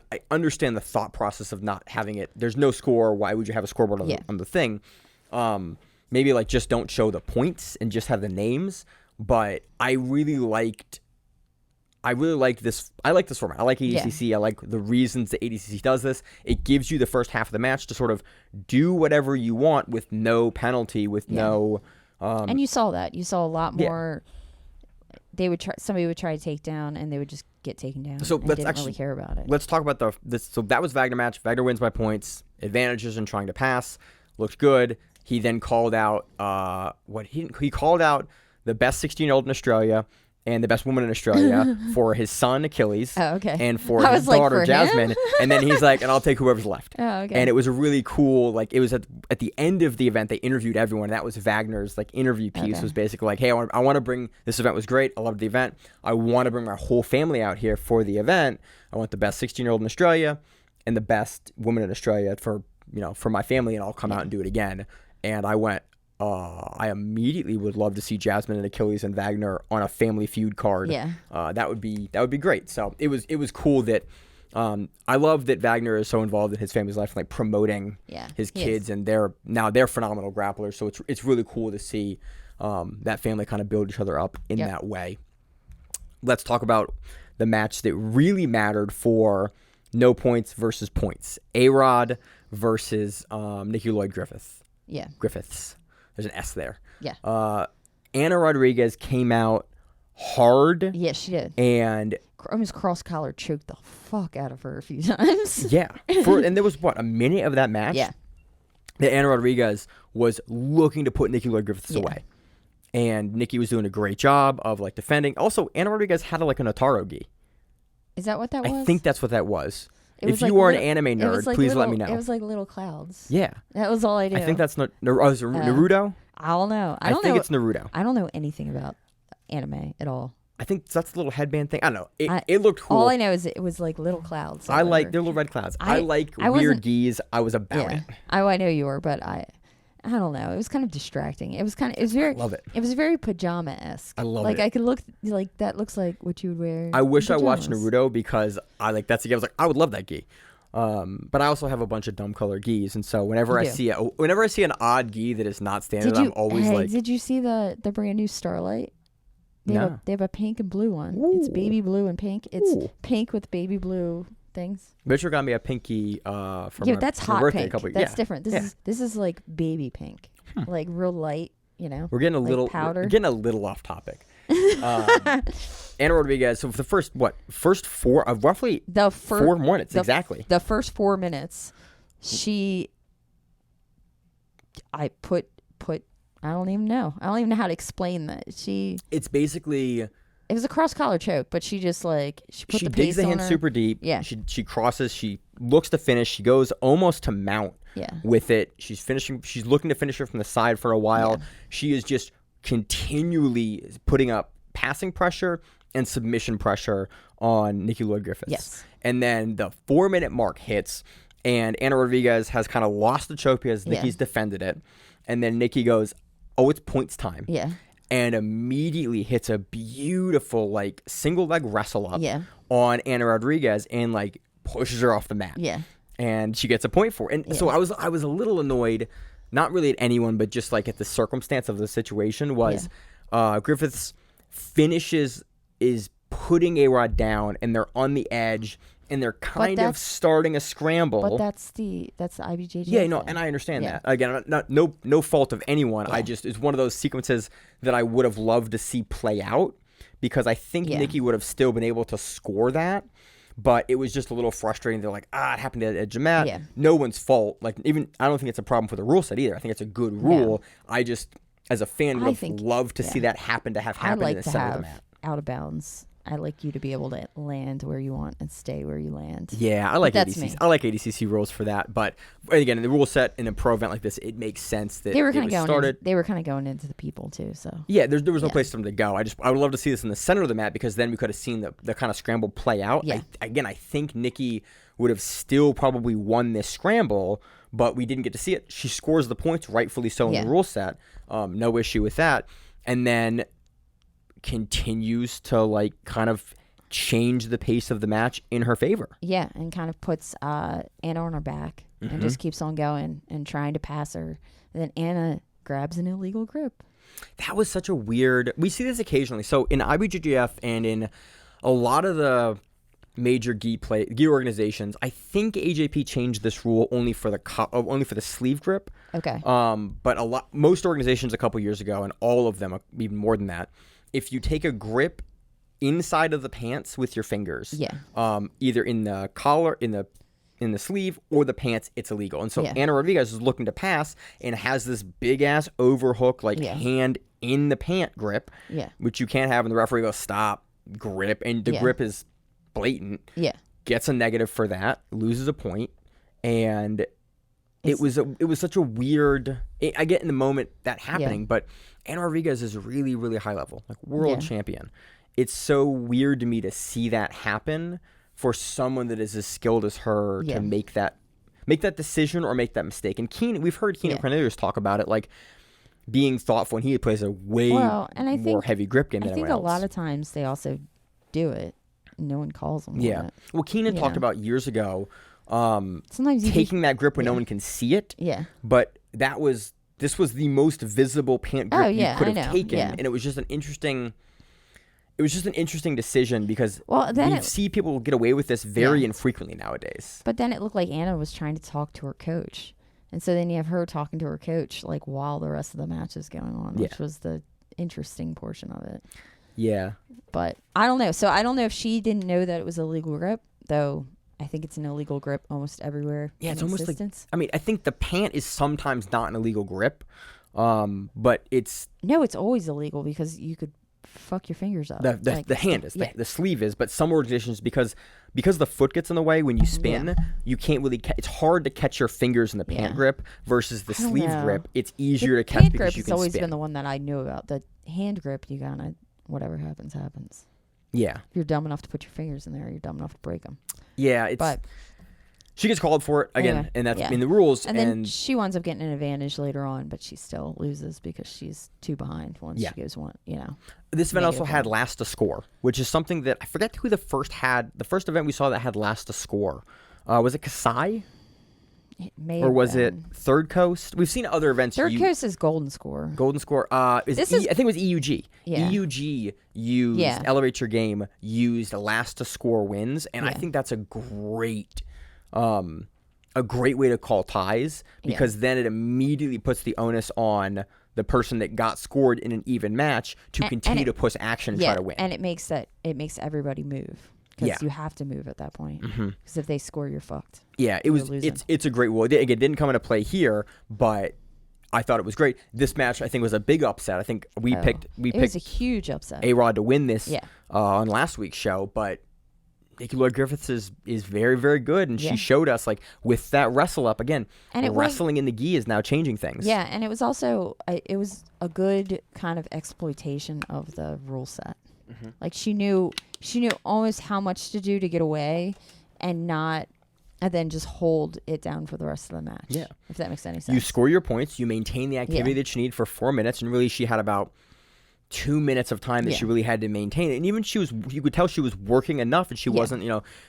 the thought process of not having it. There's no score. Why would you have a scoreboard on the thing? Maybe like just don't show the points and just have the names. But I really liked this. I like this format. I like ADCC. I like the reasons that ADCC does this. It gives you the first half of the match to sort of do whatever you want with no penalty, with no. And you saw that. You saw a lot more. Somebody would try to take down, and they would just get taken down. So let's didn't really care about it. Let's talk about this. So that was Vagner match. Vagner wins by points. Advantages in trying to pass. Looked good. He then called out he called out the best 16-year-old in Australia and the best woman in Australia for his son Achilles. Oh, okay. And for his daughter Jasmine. And then he's like, and I'll take whoever's left. Oh, okay. And it was a really cool, like it was at the end of the event, they interviewed everyone. That was Wagner's like interview piece was basically like, hey, I want to bring, this event was great. I loved the event. I want to bring my whole family out here for the event. I want the best 16-year-old in Australia and the best woman in Australia for my family, and I'll come out and do it again. And I went, I immediately would love to see Jasmine and Achilles and Vagner on a Family Feud card. Yeah. That would be great. So it was cool that I love that Vagner is so involved in his family's life, like promoting his kids, and they're phenomenal grapplers. So it's really cool to see that family kind of build each other up in that way. Let's talk about the match that really mattered for no points versus points. A-Rod versus Nikki Lloyd-Griffiths. Yeah. Griffiths. There's an S there. Yeah. Anna Rodriguez came out hard. Yeah, she did. And Almost cross collar choked the fuck out of her a few times. yeah, and there was a minute of that match. Yeah. That Ana Rodriguez was looking to put Nikki Lloyd-Griffiths away, and Nikki was doing a great job of like defending. Also, Ana Rodriguez had like an Ataro gi. Is that what that was? I think that's what that was. If you are an anime nerd, please let me know. It was like little clouds. Yeah, that was all I knew. I think that's not Naruto. I don't know. I think it's Naruto. I don't know anything about anime at all. I think that's the little headband thing. I don't know. It looked cool. All I know is it was like little clouds. I like they're little red clouds. I like weird gis. I was about it. I know you were, but I don't know. It was kind of distracting. It was very. I love it. It was very pajama-esque. I love it. Like I could look like that looks like what you would wear. I wish I watched Naruto because I like that's the game. I was like, I would love that gi. But I also have a bunch of dumb color gis, and so whenever I see an odd gi that is not standard, I'm always like. Did you see the brand new Starlight? They have a pink and blue one. Ooh. It's baby blue and pink. It's pink with baby blue things. Mitchell got me a pinky from that's from hot birthday pink. That's different. This is like baby pink, like real light. You know, we're getting a little powder. We're getting a little off topic. Ana Rodriguez. So for the first roughly 4 minutes exactly. The first 4 minutes, I put. I don't even know. I don't even know how to explain that. It's basically. It was a cross collar choke, but she just she digs the hand super deep. Yeah. She crosses. She looks to finish. She goes almost to mount. Yeah. With it, she's finishing. She's looking to finish her from the side for a while. Yeah. She is just continually putting up passing pressure and submission pressure on Nikki Lloyd-Griffiths. Yes. And then the 4 minute mark hits, and Ana Rodriguez has kind of lost the choke because Nikki's defended it, and then Nikki goes, "Oh, it's points time." Yeah. And immediately hits a beautiful like single leg wrestle up on Ana Rodriguez and like pushes her off the mat. Yeah. And she gets a point for it. And so I was a little annoyed, not really at anyone, but just like at the circumstance of the situation was Griffiths finishes is putting A-Rod down and they're on the edge and they're kind of starting a scramble. But that's the IBJJ. Yeah, no, and I understand that. Again, no fault of anyone. I just it's one of those sequences that I would have loved to see play out because I think Nikki would have still been able to score that. But it was just a little frustrating. They're like, it happened at edge of mat. Yeah. No one's fault. Like I don't think it's a problem for the rule set either. I think it's a good rule. Yeah. I just, as a fan, would have loved to see that happen in the center of the mat. Out of bounds. I like you to be able to land where you want and stay where you land. Yeah, I like ADCC. I like ADCC rules for that. But again, in the rule set in a pro event like this, it makes sense that they were kind of going into the people too. So yeah, there was no place for them to go. I would love to see this in the center of the mat because then we could have seen the kind of scramble play out. Yeah. I think Nikki would have still probably won this scramble, but we didn't get to see it. She scores the points, rightfully so, in the rule set. No issue with that. And then continues to like kind of change the pace of the match in her favor. Yeah, and kind of puts Ana on her back and just keeps on going and trying to pass her. And then Ana grabs an illegal grip. That was such a weird. We see this occasionally. So in IBJJF and in a lot of the major gi organizations, I think AJP changed this rule only for the sleeve grip. Okay. But most organizations a couple years ago, and all of them even more than that, if you take a grip inside of the pants with your fingers, either in the collar, in the sleeve, or the pants, it's illegal. And so Ana Rodriguez is looking to pass and has this big ass overhook hand in the pant grip, which you can't have. And the referee goes, "Stop, grip," and the grip is blatant. Yeah, gets a negative for that, loses a point, and it was such a weird. I get in the moment that happening, but Ana Rodriguez is really, really high level, like world champion. It's so weird to me to see that happen for someone that is as skilled as her to make that decision or make that mistake. And we've heard Keenan Cornelius talk about it, like being thoughtful, and he plays a way more heavy grip game than anyone else. I think a lot of times they also do it. No one calls them. Yeah. Well, Keenan talked about years ago, sometimes taking that grip when no one can see it. Yeah. But this was the most visible pant grip you could have taken, and it was just an interesting. It was just an interesting decision because we see people get away with this very infrequently nowadays. But then it looked like Ana was trying to talk to her coach, and so then you have her talking to her coach like while the rest of the match is going on, which was the interesting portion of it. Yeah. But I don't know. So I don't know if she didn't know that it was a legal grip, though. I think it's an illegal grip almost everywhere. Yeah, it's in almost existence. like, I think the pant is sometimes not an illegal grip, but it's No, it's always illegal because you could fuck your fingers up. the hand is, the sleeve is, but some organizations, because the foot gets in the way when you spin, you can't really, it's hard to catch your fingers in the pant grip versus the sleeve grip. It's easier to catch pant because grip you has can always spin. been the one that I knew about. The hand grip, you gotta, whatever happens, happens. Yeah. If you're dumb enough to put your fingers in there, you're dumb enough to break them. Yeah, But she gets called for it again, anyway, and that's in the rules. And then she winds up getting an advantage later on, but she still loses because she's 2 behind once she goes one. This event also had -1. last to score, which is something that I forget who the first event we saw that had last to score. Was it Kasai? It may Or have was been. it Third Coast? We've seen other events. Third Coast is golden score. Golden score. I think it was EUG. Yeah. EUG used Elevate Your Game, used last to score wins, and I think that's a great way to call ties because then it immediately puts the onus on the person that got scored in an even match to continue to push action and try to win. And it makes everybody move. Because you have to move at that point. Because if they score, you're fucked. Yeah, it's a great rule. Again, it didn't come into play here, but I thought it was great. This match, I think, was a big upset. I think we picked It was a huge upset. A-Rod to win this on last week's show, but Nikki Lloyd-Griffiths is very, very good, and she showed us, like, with that wrestle up, again, and wrestling in the gi is now changing things. Yeah, and it was also it was a good kind of exploitation of the rule set. Like, she knew almost how much to do to get away and then just hold it down for the rest of the match. Yeah. If that makes any sense. You score your points, you maintain the activity that you need for 4 minutes, and really she had about 2 minutes of time that she really had to maintain it. And even you could tell she was working enough, and she wasn't,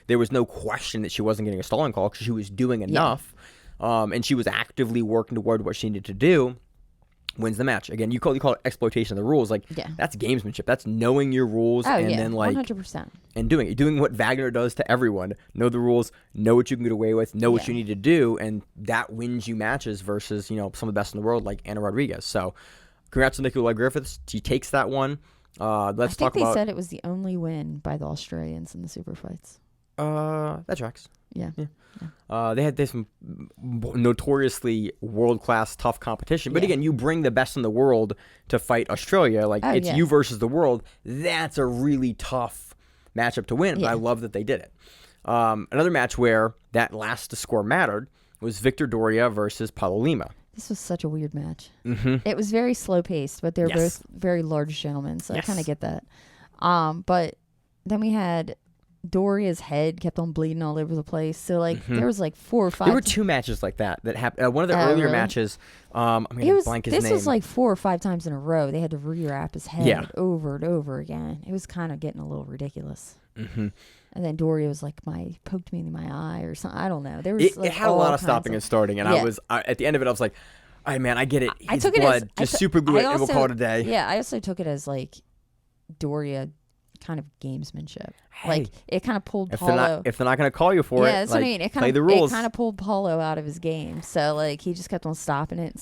there was no question that she wasn't getting a stalling call because she was doing enough. And she was actively working toward what she needed to do. Wins the match. Again, you call it exploitation of the rules. Like, that's gamesmanship. That's knowing your rules then, like, 100%. And doing what Vagner does to everyone. Know the rules, know what you can get away with, know what you need to do, and that wins you matches versus, some of the best in the world like Anna Rodriguez. So, congrats to Nikki Lloyd-Griffiths. She takes that one. I think they said it was the only win by the Australians in the super fights. That tracks. Yeah. They had some notoriously world-class tough competition. But again, you bring the best in the world to fight Australia. Like, it's you versus the world. That's a really tough matchup to win. But I love that they did it. Another match where that last to score mattered was Victor Doria versus Paulo Lima. This was such a weird match. It was very slow-paced, but they're both very large gentlemen, so I kind of get that. But then we had Doria's head kept on bleeding all over the place. So, like, there was like 4 or 5. There were 2 matches like that happened. One of the earlier matches, I'm going to blank his name. This was like 4 or 5 times in a row. They had to rewrap his head over and over again. It was kind of getting a little ridiculous. And then Doria was like, poked me in my eye or something. I don't know. There was it had a lot of stopping and starting. And I was, at the end of it, I was like, all right, man, I get it. His blood, just super glue it, and we'll call it a day. Yeah, I also took it as, like, Doria kind of gamesmanship. Hey, like, it kind of pulled Paulo. If they're not going to call you for it, that's what I mean. It play the rules. It kind of pulled Paulo out of his game. So, like, he just kept on stopping it,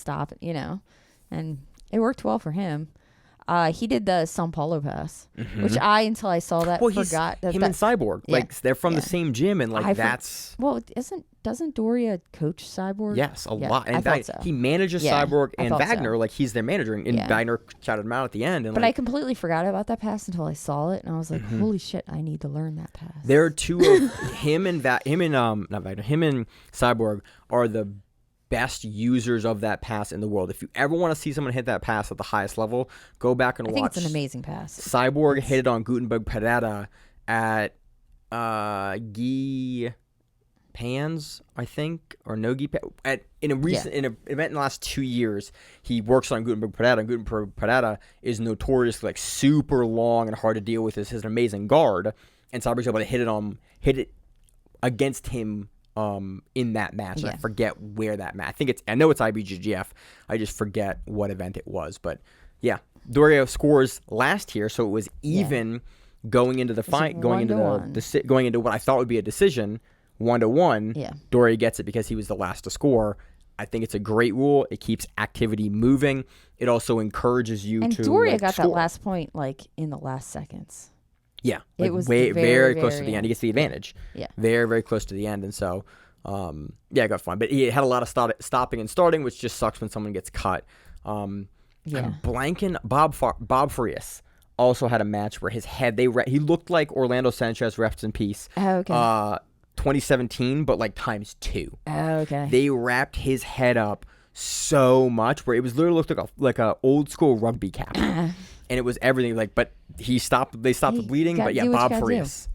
and it worked well for him. He did the São Paulo pass, which until I saw that, forgot that him and Cyborg. Like, they're from the same gym, and like doesn't Doria coach Cyborg? Yes, a lot. And I thought so. He manages Cyborg and Vagner, so. like he's their manager, and Vagner shouted him out at the end. And but I completely forgot about that pass until I saw it, and I was like, "Holy shit, I need to learn that pass." There are 2 of him and Cyborg are the best users of that pass in the world. If you ever want to see someone hit that pass at the highest level, go back and watch. I think it's an amazing pass. Cyborg hit it on Gutenberg Pereira at Gi Pans, I think, or no Gi in an event in the last 2 years. He works on Gutenberg Pereira, and Gutenberg Pereira is notoriously like super long and hard to deal with. His an amazing guard, and Cyborg's able to hit it against him. In that match, I forget where that match. I know it's IBJJF. I just forget what event it was. But yeah, Doria scores last here, so it was even going into the fight, going into what I thought would be a decision, 1-1. Yeah, Doria gets it because he was the last to score. I think it's a great rule. It keeps activity moving. It also encourages you and to Doria got score. that last point like in the last seconds. Yeah, It was very, very, close to very the end. He end. gets the advantage. Yeah. Very, very close to the end. And so, it got fun. But he had a lot of stopping and starting, which just sucks when someone gets cut. Yeah. I'm blanking. Bob Frias also had a match where his head, he looked like Orlando Sanchez, rest in peace. Oh, okay. 2017, but like times 2. Oh, okay. They wrapped his head up so much where it was literally looked like a old school rugby cap. And it was everything they stopped the bleeding. But yeah, Bob Frias.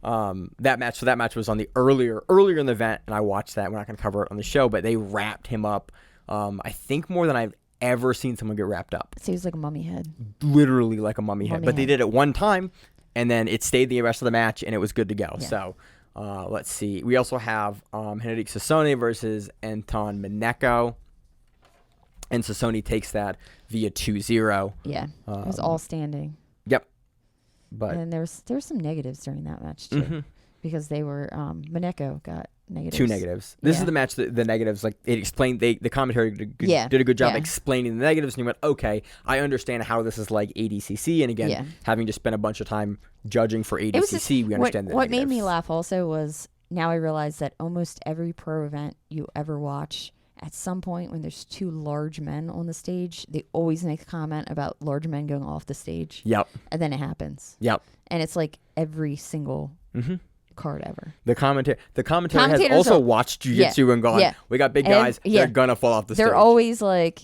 That match was on the earlier in the event, and I watched that. We're not going to cover it on the show, but they wrapped him up. I think more than I've ever seen someone get wrapped up. So he was like a mummy head. Literally like a mummy head. But they head. did it one time, and then it stayed the rest of the match, and it was good to go. Yeah. So let's see. We also have Henrik Sassone versus Anton Mineko. And Sassone takes that via 2-0. Yeah. It was all standing. Yep. But And there were some negatives during that match too. Because they were Mineko got negatives. 2 negatives. This Yeah. is the match that the negatives, like it explained, the commentary did a good job Yeah. explaining the negatives, and you went, okay, I understand how this is like ADCC, and again, having to spend a bunch of time judging for ADCC, we understand what made me negatives. laugh also was now I realize that almost every pro event you ever watch, at some point when there's 2 large men on the stage, they always make a comment about large men going off the stage. Yep. And then it happens. Yep. And it's like every single card ever. The commentary has Commentators also are- watched jiu-jitsu and gone, we got big guys, they're going to fall off the stage. They're always like,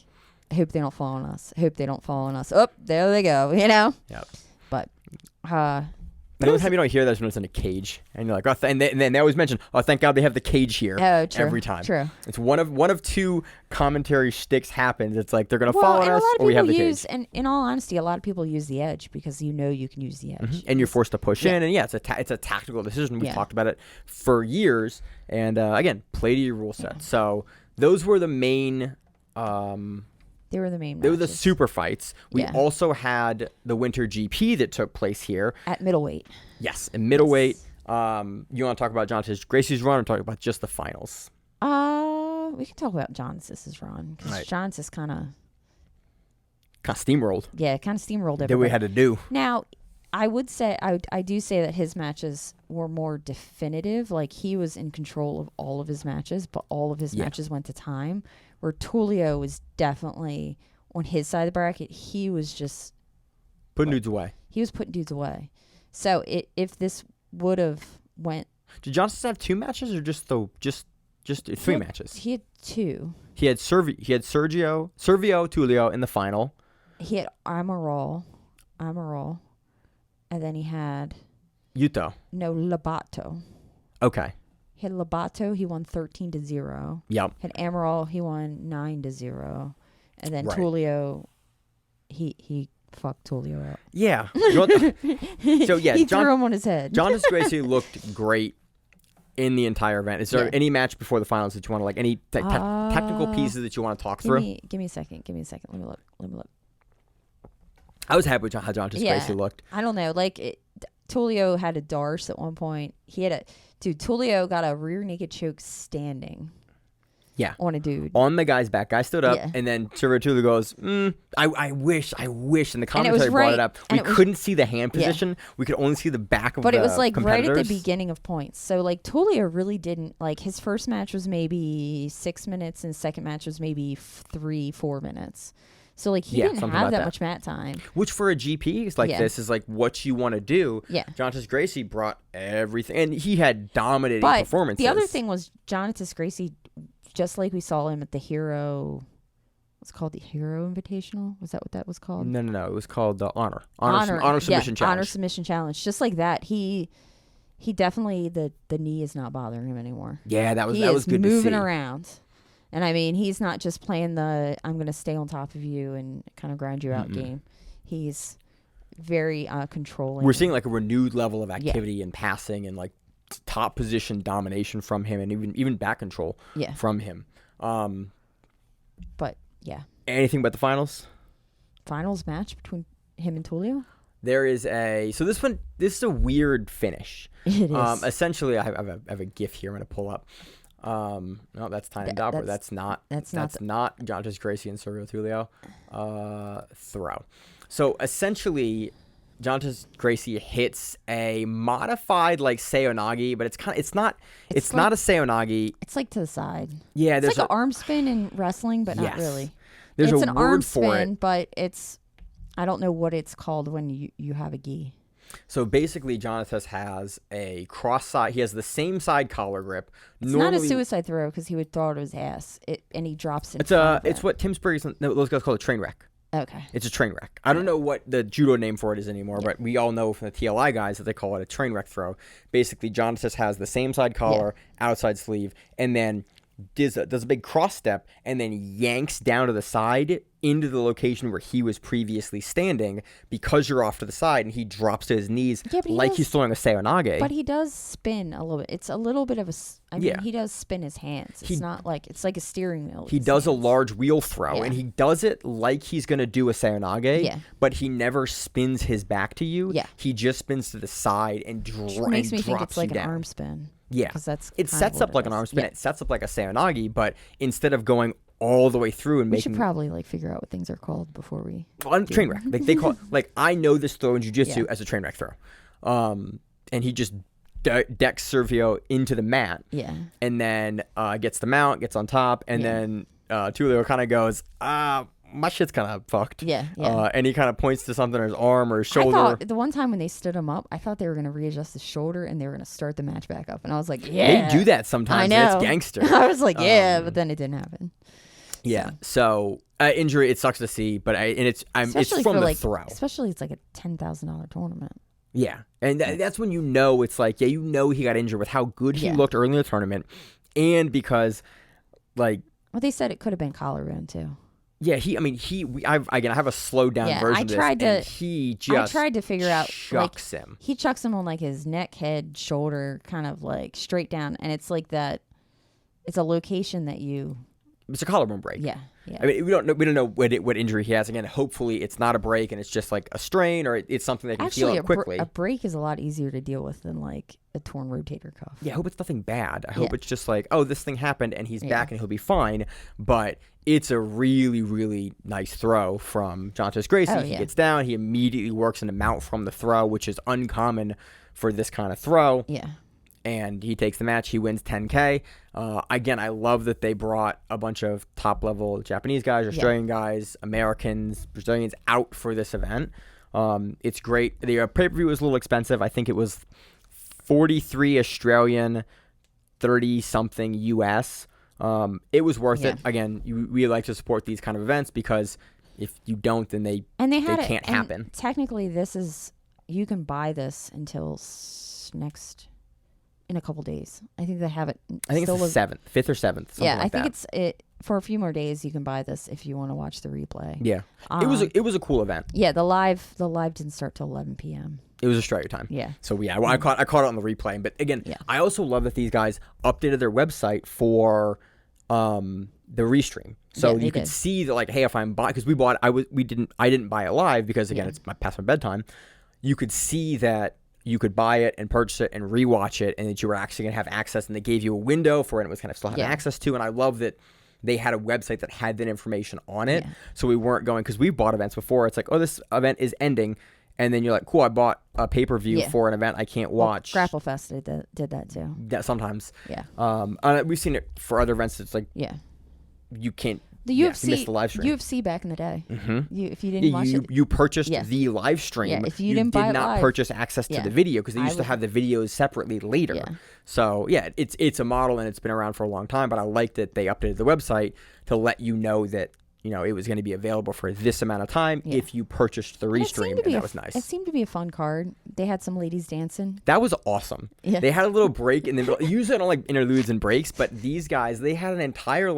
I hope they don't fall on us. I hope they don't fall on us. Oh, there they go, Yep. But, The only time you don't hear that is when it's in a cage, and you're like, oh, and then they always mention, oh, thank God they have the cage here. Oh, true. Every time. True. It's one of 2 commentary shticks happens. It's like they're gonna fall on us, or we have the cage. And in all honesty, a lot of people use the edge because you can use the edge. And you're forced to push in, and it's a tactical decision. We've talked about it for years, and again, play to your rule set. So those were the main. They were the main They were the matches. super fights. We Yeah. also had the Winter GP that took place here. At middleweight. Yes, in middleweight. You want to talk about Jonnatas Gracie's run, or talk about just the finals? We can talk about Jonnatas' run because Right. Jonnatas kind of Steamrolled. steamrolled Did everybody. we had to do? Now, I would say I do say that his matches were more definitive. Like he was in control of all of his matches, but all of his matches went to time. Where Tulio was definitely on his side of the bracket. He was just Putting dudes away. He was putting dudes away. So if this would have went, Did Jonnatas have 2 matches or just 3 matches? He had 2. He had Servio Tulio in the final. He had Amaral, and then he had Lobato. Okay. He had Lobato. He won 13-0. Yep. Had Amaral. He won 9-0, and then Right. Tulio. He fucked Tulio up. Yeah. So yeah, he threw him on his head. Jonnatas Gracie looked great in the entire event. Is there any match before the finals that you want to any technical pieces that you want to talk through? Give me a second. Let me look. I was happy with how Jonnatas Gracie looked. I don't know. Tulio had a Darce at one point. Tulio got a rear naked choke standing. Yeah. On a dude. On the guy's back. Guy stood up, Yeah. and then Servio Tulio goes, I wish, and the commentary brought right- it up. and We it was- couldn't see the hand position. We could only see the back of But the it was right at the competitors. beginning of points. So Tulio really didn't his first match was maybe 6 minutes and his second match was maybe 3-4 minutes. So he didn't something have about that that. much mat time. Which for a GP is this is what you want to do. Yeah. Jonnatas Gracie brought everything, and he had dominating But performances. the other thing was Jonnatas Gracie, just like we saw him at the Hero, what's called the Hero Invitational. Was that what that was called? No. It was called the Honor Submission Challenge. Honor Submission Challenge. Just like that, he definitely the knee is not bothering him anymore. Yeah, that was He good is to see. moving around. And I mean, he's not just playing the I'm going to stay on top of you and kind of grind you out game. He's very controlling. We're seeing a renewed level of activity and passing and top position domination from him, and even back control from him. But yeah, anything but the finals? Finals match between him and Tulio. There is this is a weird finish. It is. Essentially, I have a GIF here I'm going to pull up. No, that's Tainan Dalpra. That's not Jonnatas Gracie and Servio Tulio. Throw. So essentially, Jonnatas Gracie hits a modified like seonagi, but it's not a seonagi. It's like to the side. Yeah, it's like an arm spin in wrestling, but not really. There's it's an arm for spin, it. but I don't know what it's called when you have a gi. So basically, Jonnatas has a cross side. He has the same side collar grip. It's not a suicide throw because he would throw it to his ass. And he drops it. It's what Tim Spriggs, those guys call a train wreck. Okay. It's a train wreck. I don't know what the judo name for it is anymore, but we all know from the TLI guys that they call it a train wreck throw. Basically, Jonnatas has the same side collar, outside sleeve, and then does a big cross step and then yanks down to the side into the location where he was previously standing because you're off to the side, and he drops to his knees he's throwing a seonage. But he does spin a little bit. It's a little bit of a... he does spin his hands. It's not like... It's like a steering wheel. He does a large wheel throw, and he does it like he's going to do a seonage, but he never spins his back to you. Yeah. He just spins to the side and drops you down. It makes me think it's like an arm spin. Yeah. It sets up like an arm spin. It sets up like a seonagi, but instead of going all the way through and making... We should probably figure out what things are called before we... train wreck. They call it... I know this throw in jiu-jitsu as a train wreck throw. And he just decks Servio into the mat. Yeah. And then gets the mount, gets on top, and then Tulio kind of goes, my shit's kind of fucked. Yeah. And he kind of points to something on his arm or his shoulder. I thought the one time when they stood him up, I thought they were going to readjust his shoulder and they were going to start the match back up. And I was like, yeah. They do that sometimes. I know. It's gangster. I was like, but then it didn't happen. Yeah. So injury, it sucks to see, but it's from the throw. Especially it's like a $10,000 tournament. Yeah. And that's when you know it's like, he got injured with how good he looked early in the tournament. And because well, they said it could have been collarbone too. Yeah, I have a slowed down version of this. I tried to figure out, chucks him. He chucks him on like his neck, head, shoulder, kind of like straight down, and it's like that. It's a location that you. It's a collarbone break. Yeah. I mean, we don't know what injury he has. Again, hopefully it's not a break and it's just like a strain, or it's something that can heal up quickly. A break is a lot easier to deal with than like a torn rotator cuff. Yeah, I hope it's nothing bad. I hope it's just like, oh, this thing happened and he's back and he'll be fine. But it's a really, really nice throw from Jonnatas Gracie. He gets down. He immediately works in a mount from the throw, which is uncommon for this kind of throw. Yeah. And he takes the match. He wins $10K. Again, I love that they brought a bunch of top-level Japanese guys, Australian guys, Americans, Brazilians out for this event. It's great. The pay-per-view was a little expensive. I think it was 43 Australian, 30-something US. It was worth it. Again, we like to support these kind of events because if you don't, then they can't happen. Technically, you can buy this until in a couple days. I think they have it. I think it's the 7th, 5th or 7th. I think it's for a few more days. You can buy this if you want to watch the replay. Yeah, it was a cool event. Yeah, the live didn't start till 11 p.m. It was Australia time. Yeah. So I caught it on the replay. But again, I also love that these guys updated their website for the restream. So you could see that, like, hey, if I'm because I didn't buy it live because again it's past my bedtime. You could see that you could buy it and purchase it and rewatch it, and that you were actually going to have access, and they gave you a window for it, and it was kind of still having access to. And I love that they had a website that had that information on it, so we weren't going, because we bought events before. It's like, oh, this event is ending, and then you're like, cool, I bought a pay-per-view for an event I can't watch. Grapplefest did that too. That sometimes. Yeah. We've seen it for other events. It's like, you can't. The UFC, you missed the live stream. UFC back in the day. Mm-hmm. If you didn't watch it, you purchased the live stream. Yeah, if you didn't buy it did not live, purchase access to the video, because they used to have the videos separately later. Yeah. So it's a model, and it's been around for a long time. But I like that they updated the website to let you know that it was going to be available for this amount of time if you purchased the restream, and that was nice. It seemed to be a fun card. They had some ladies dancing. That was awesome. Yeah. They had a little break in the middle. Usually I don't like interludes and breaks, but these guys, they had an entire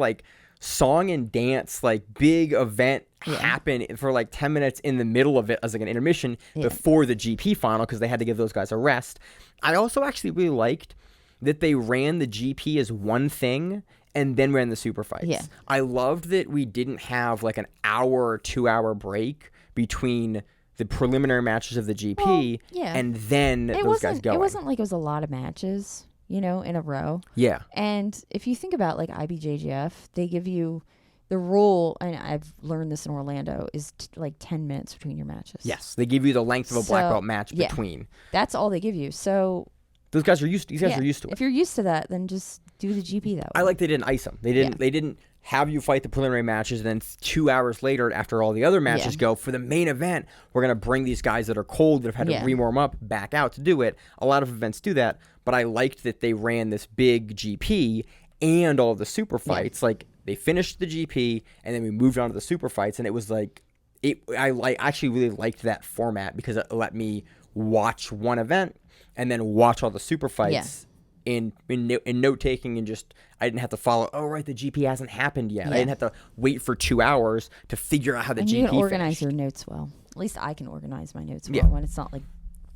song and dance big event happen for 10 minutes in the middle of it as an intermission before the GP final, because they had to give those guys a rest. I also actually really liked that they ran the GP as one thing and then ran the super fights. Yeah. I loved that we didn't have an hour or 2 hour break between the preliminary matches of the GP and then those guys going. It wasn't like it was a lot of matches. in a row. Yeah. And if you think about like IBJJF, they give you the rule, and I've learned this in Orlando, is like 10 minutes between your matches. Yes, they give you the length of a black belt match between. That's all they give you. So these guys are used to it. If you're used to that, then just do the GP that way. I like they didn't ice them. They didn't have you fight the preliminary matches, and then 2 hours later, after all the other matches go, for the main event, we're going to bring these guys that are cold, that have had to re-warm up, back out to do it. A lot of events do that, but I liked that they ran this big GP and all the super fights. Like, they finished the GP, and then we moved on to the super fights, and it was like, I actually really liked that format because it let me watch one event and then watch all the super fights in note taking, and just I didn't have to follow. Oh right, the GP hasn't happened yet. I didn't have to wait for 2 hours to figure out how the GP. You can organize finished. your notes well. At least I can organize my notes well when it's not like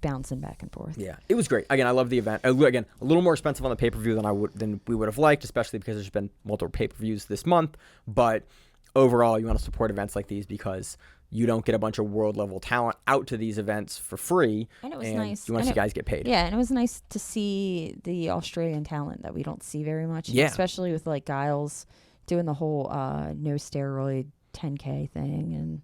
bouncing back and forth. Yeah, it was great. Again, I love the event. Again, a little more expensive on the pay-per-view than we would have liked, especially because there's been multiple pay-per-views this month. But overall, you want to support events like these because you don't get a bunch of world-level talent out to these events for free. And it was nice. You want to see guys get paid. Yeah, and it was nice to see the Australian talent that we don't see very much. Yeah. Especially with like Giles doing the whole no steroid 10K thing and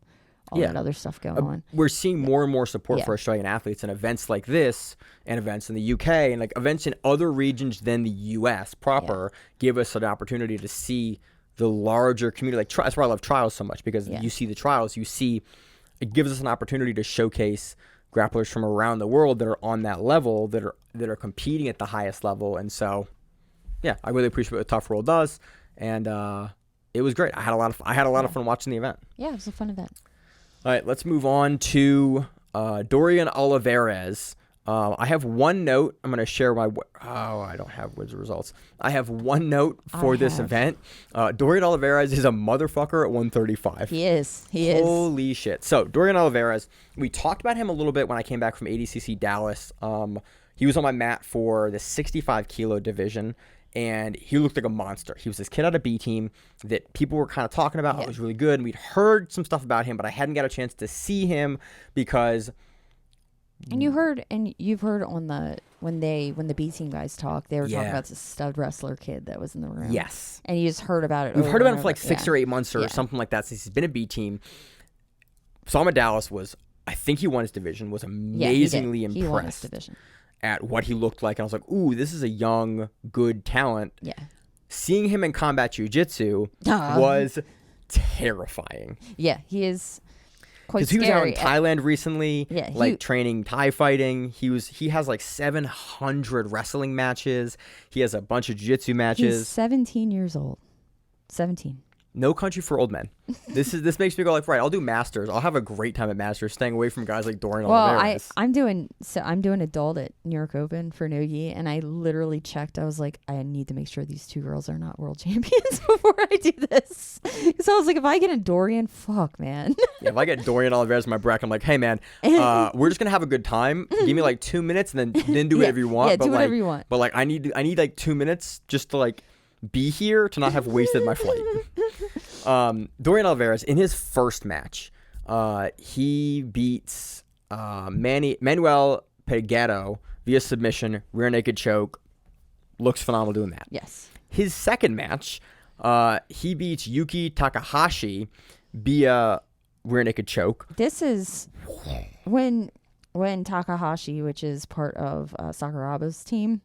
all that other stuff going on. We're seeing more and more support for Australian athletes in events like this, and events in the UK, and like events in other regions than the US proper give us an opportunity to see the larger community. Like that's why I love trials so much, because you see the trials, it gives us an opportunity to showcase grapplers from around the world that are on that level, that are competing at the highest level. And so, yeah, I really appreciate what Tough Roll does, and it was great. I had a lot of fun watching the event. Yeah, it was a fun event. All right, let's move on to Dorian Olivarez. I have one note. I'm going to share my... I don't have the results. I have one note for this event. Dorian Olivarez is a motherfucker at 135. He is. Holy shit. So, Dorian Olivarez, we talked about him a little bit when I came back from ADCC Dallas. He was on my mat for the 65 kilo division, and he looked like a monster. He was this kid out of B team that people were kind of talking about. It was really good, and we'd heard some stuff about him, but I hadn't got a chance to see him because... And you've heard on when the B team guys talk, they were talking about this stud wrestler kid that was in the room. Yes. And you just heard about it. We've heard about him for like 6 or 8 months or something like that since he's been a B team. Saw him at Dallas, I think he won his division, was amazingly impressed. He won his division. At what he looked like. And I was like, ooh, this is a young, good talent. Yeah. Seeing him in combat jiu-jitsu was terrifying. Yeah, he is quite scary. Because he was out in Thailand recently, training Thai fighting. He has like 700 wrestling matches. He has a bunch of jiu-jitsu matches. He's 17 years old. 17. No country for old men. This makes me go like, right, I'll do Masters. I'll have a great time at Masters, staying away from guys like Dorian Olivarez. I'm doing adult at New York Open for Nogi, and I literally checked. I was like, I need to make sure these two girls are not world champions before I do this. So I was like, if I get a Dorian, fuck, man. Yeah, if I get Dorian Olivarez in my bracket, I'm like, hey, man, we're just gonna have a good time. Give me like 2 minutes, and then do whatever you want. Yeah, do whatever you want. But like, I need like 2 minutes just to like be here to not have wasted my flight. Dorian Olivarez, in his first match, he beats Manuel Peguero via submission, rear naked choke. Looks phenomenal doing that. Yes. His second match, he beats Yuki Takahashi via rear naked choke. This is when Takahashi, which is part of Sakuraba's team,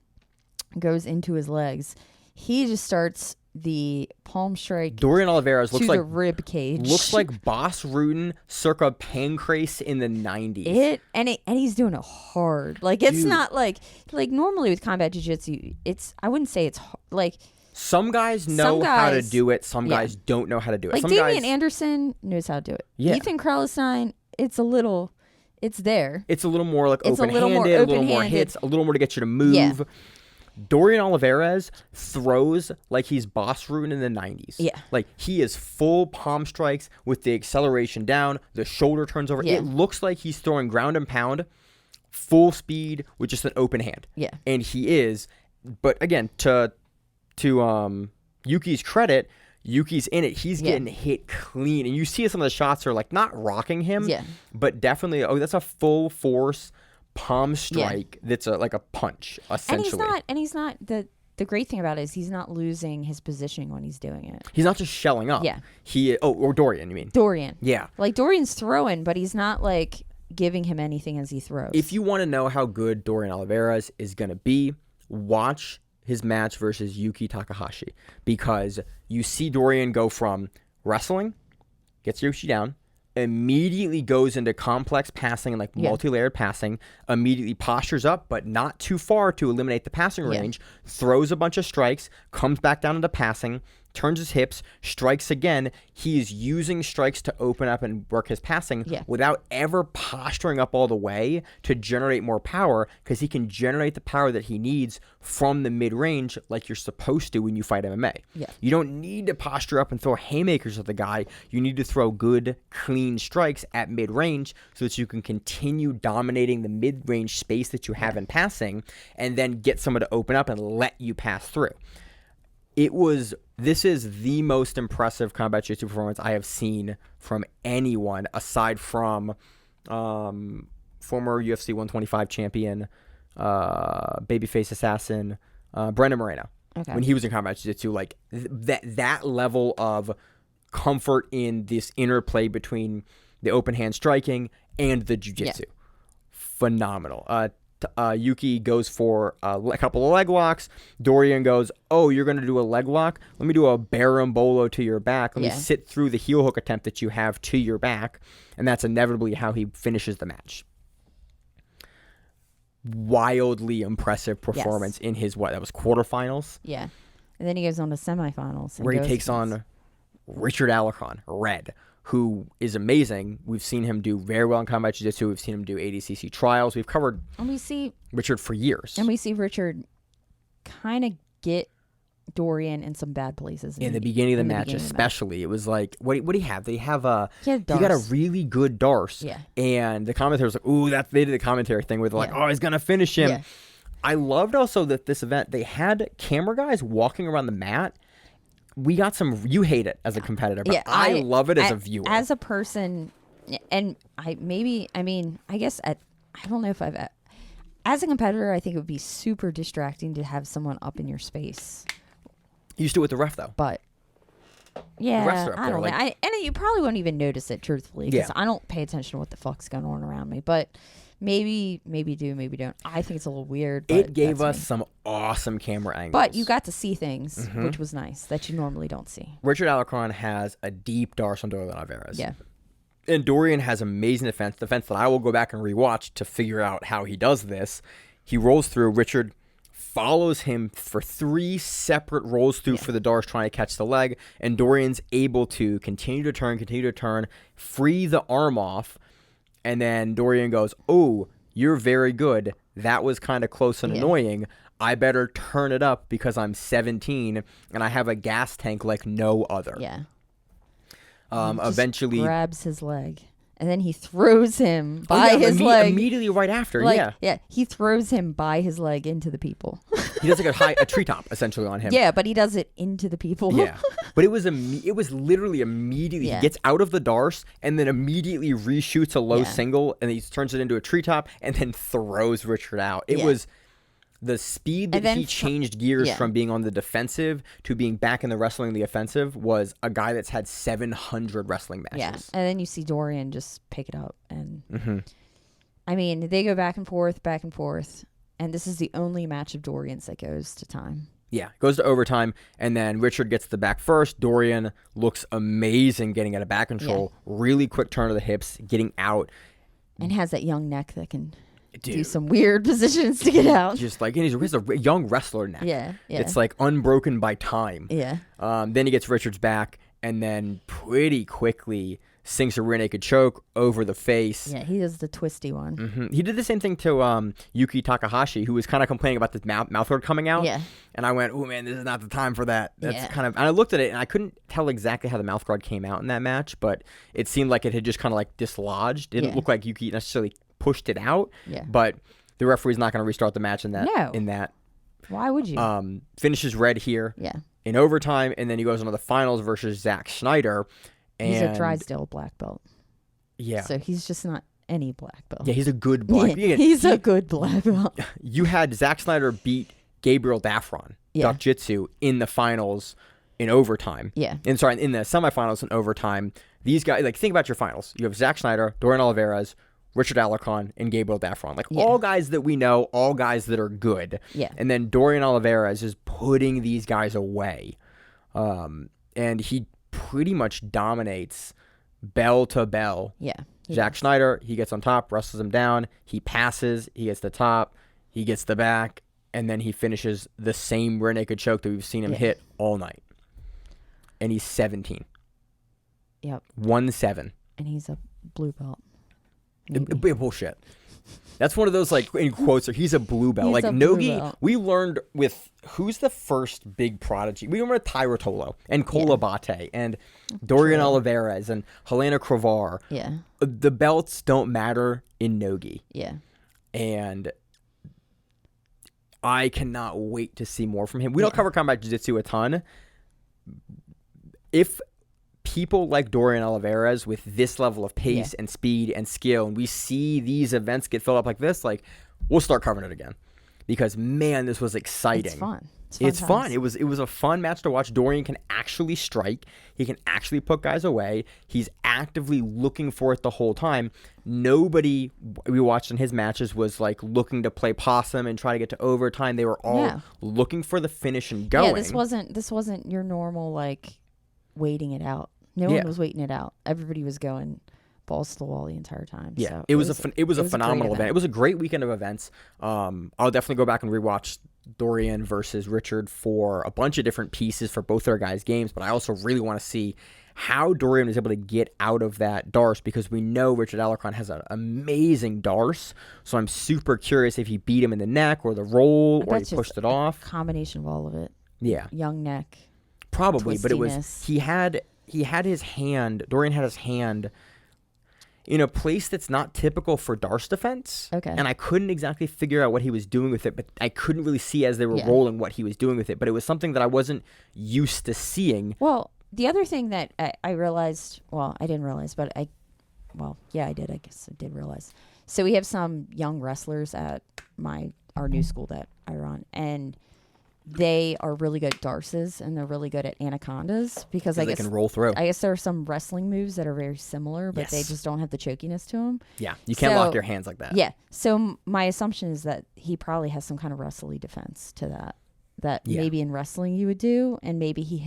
goes into his legs. He just starts the palm strike. Dorian Olivarez looks like the rib cage. Looks like Boss Rutan circa Pancrase in the 90s. And he's doing it hard. Like it's not like normally with combat jiu-jitsu, I wouldn't say it's like some guys know how to do it, some guys don't know how to do it. Like Damian Anderson knows how to do it. Yeah. Ethan Kralestein, it's there. It's a little more like open-handed, a little more hits, a little more to get you to move. Yeah. Dorian Olivarez throws like he's Boss Rutan in the 90s. Yeah. Like he is full palm strikes with the acceleration down, the shoulder turns over. Yeah. It looks like he's throwing ground and pound, full speed with just an open hand. Yeah. And he is, but again, to Yuki's credit, Yuki's in it. He's getting hit clean. And you see some of the shots are like not rocking him, but definitely, that's a full force palm strike that's like a punch, essentially. And he's not the great thing about it is he's not losing his positioning when he's doing it. He's not just shelling up. Yeah. Or Dorian, you mean? Dorian. Yeah. Like Dorian's throwing, but he's not like giving him anything as he throws. If you want to know how good Dorian Olivarez is going to be, watch his match versus Yuki Takahashi, because you see Dorian go from wrestling, gets Yuki down, immediately goes into complex passing and like multi-layered passing, immediately postures up, but not too far to eliminate the passing range, throws a bunch of strikes, comes back down into passing, turns his hips, strikes again. He is using strikes to open up and work his passing without ever posturing up all the way to generate more power, because he can generate the power that he needs from the mid-range like you're supposed to when you fight MMA. Yeah. You don't need to posture up and throw haymakers at the guy. You need to throw good, clean strikes at mid-range so that you can continue dominating the mid-range space that you have in passing, and then get someone to open up and let you pass through. This is the most impressive combat jiu-jitsu performance I have seen from anyone aside from former UFC 125 champion, babyface assassin, Brandon Moreno. Okay. When he was in combat jiu-jitsu, like that level of comfort in this interplay between the open hand striking and the jiu-jitsu. Yeah. Phenomenal. Yuki goes for a couple of leg locks. Dorian goes, oh, you're going to do a leg lock? Let me do a berimbolo to your back. Let me sit through the heel hook attempt that you have to your back. And that's inevitably how he finishes the match. Wildly impressive performance in his, that was quarterfinals? Yeah. And then he goes on to semifinals. Where he takes on Richard Alarcon, Red, who is amazing. We've seen him do very well in combat jiu-jitsu. We've seen him do ADCC trials. We've covered Richard for years. And we see Richard kind of get Dorian in some bad places. In the beginning of the match, especially. It was like, what do you have? He got a really good Darce. Yeah. And the commentator was like, ooh, they did the commentary thing where they're like, oh, he's going to finish him. Yeah. I loved also that this event, they had camera guys walking around the mat. We got some. You hate it as a competitor, but I love it as a viewer. As a person, and I guess I don't know if as a competitor, I think it would be super distracting to have someone up in your space. You used to do it with the ref, though. But yeah, I don't know. And you probably won't even notice it, truthfully, because I don't pay attention to what the fuck's going on around me. But maybe do, maybe don't. I think it's a little weird. But it gave us some awesome camera angles. But you got to see things, which was nice, that you normally don't see. Richard Alarcon has a deep Darce on Dorian Olivarez. Yeah. And Dorian has amazing defense that I will go back and rewatch to figure out how he does this. He rolls through. Richard follows him for 3 separate rolls through for the Darce trying to catch the leg. And Dorian's able to continue to turn, free the arm off. And then Dorian goes, oh, you're very good. That was kind of close and annoying. I better turn it up because I'm 17 and I have a gas tank like no other. Yeah. Eventually grabs his leg. And then he throws him by his leg. Immediately right after, Yeah, he throws him by his leg into the people. He does like a treetop, essentially, on him. Yeah, but he does it into the people. Yeah. But it was literally immediately. Yeah. He gets out of the Darce and then immediately reshoots a low single, and he turns it into a treetop and then throws Richard out. It was the speed that he changed gears from being on the defensive to being back in the wrestling, the offensive, was a guy that's had 700 wrestling matches. Yeah, and then you see Dorian just pick it up. And I mean, they go back and forth, and this is the only match of Dorian's that goes to time. Yeah, goes to overtime, and then Richard gets the back first. Dorian looks amazing getting out of back control. Really quick turn of the hips, getting out. And has that young neck that can do some weird positions to get out. Just like, and he has a young wrestler neck. Yeah. It's like unbroken by time. Yeah. Then he gets Richard's back, and then pretty quickly sinks a rear naked choke over the face. Yeah, he does the twisty one. He did the same thing to Yuki Takahashi, who was kind of complaining about the mouth guard coming out. Yeah. And I went, oh man, this is not the time for that. That's kind of, and I looked at it and I couldn't tell exactly how the mouth guard came out in that match, but it seemed like it had just kind of like dislodged. It didn't look like Yuki necessarily pushed it out. Yeah. But the referee's not going to restart the match in that. No. In that. Why would you? Finishes Red here. Yeah. In overtime, and then he goes into the finals versus Zach Schneider. And he's a Drysdale black belt. Yeah. So he's just not any black belt. Yeah, he's a good black belt. He's a good black belt. You had Zack Snyder beat Gabriel Dafron, Duck Jitsu, in the finals in overtime. Yeah. In the semifinals in overtime. These guys, like, think about your finals. You have Zack Snyder, Dorian Olivarez, Richard Alarcon, and Gabriel Dafron. Like, all guys that we know, all guys that are good. Yeah. And then Dorian Olivarez is putting these guys away. And he pretty much dominates bell to bell. Yeah. Zack Snyder, he gets on top, wrestles him down. He passes, he gets the top, he gets the back, and then he finishes the same rear naked choke that we've seen him hit all night. And he's 17. Yep. 1-7. And he's a blue belt. Bullshit. That's one of those, like, in quotes, he's a blue belt. He's like, a blue Nogi, belt. we learned with, who's the first big prodigy? We remember Taira Tolo and Cole Abate and Dorian Olivarez and Helena Cravar. Yeah. The belts don't matter in Nogi. Yeah. And I cannot wait to see more from him. We don't cover combat jiu-jitsu a ton. If people like Dorian Olivarez with this level of pace and speed and skill, and we see these events get filled up like this, like, we'll start covering it again. Because, man, this was exciting. It's fun. It's fun. It was a fun match to watch. Dorian can actually strike. He can actually put guys away. He's actively looking for it the whole time. Nobody we watched in his matches was like looking to play possum and try to get to overtime. They were all looking for the finish and going. Yeah, this wasn't your normal, like, waiting it out. No one was waiting it out. Everybody was going balls to the wall the entire time. Yeah, so it was a phenomenal event. It was a great weekend of events. I'll definitely go back and rewatch Dorian versus Richard for a bunch of different pieces for both their guys' games, but I also really want to see how Dorian was able to get out of that Darce, because we know Richard Alarcon has an amazing Darce, so I'm super curious if he beat him in the neck or the roll or he pushed it off. Combination of all of it. Yeah. Young neck. Probably, but it was twistiness. he had his hand, Dorian had his hand in a place that's not typical for Darce defense. Okay. And I couldn't exactly figure out what he was doing with it, but I couldn't really see as they were rolling what he was doing with it. But it was something that I wasn't used to seeing. Well, the other thing that I realized, well, I didn't realize, but I did. I guess I did realize. So we have some young wrestlers at our new school that I run, and they are really good at Darces and they're really good at anacondas because I guess they can roll through. I guess there are some wrestling moves that are very similar, but they just don't have the chokiness to them. Yeah, you can't lock your hands like that. Yeah, so my assumption is that he probably has some kind of wrestling defense to that maybe in wrestling you would do, and maybe he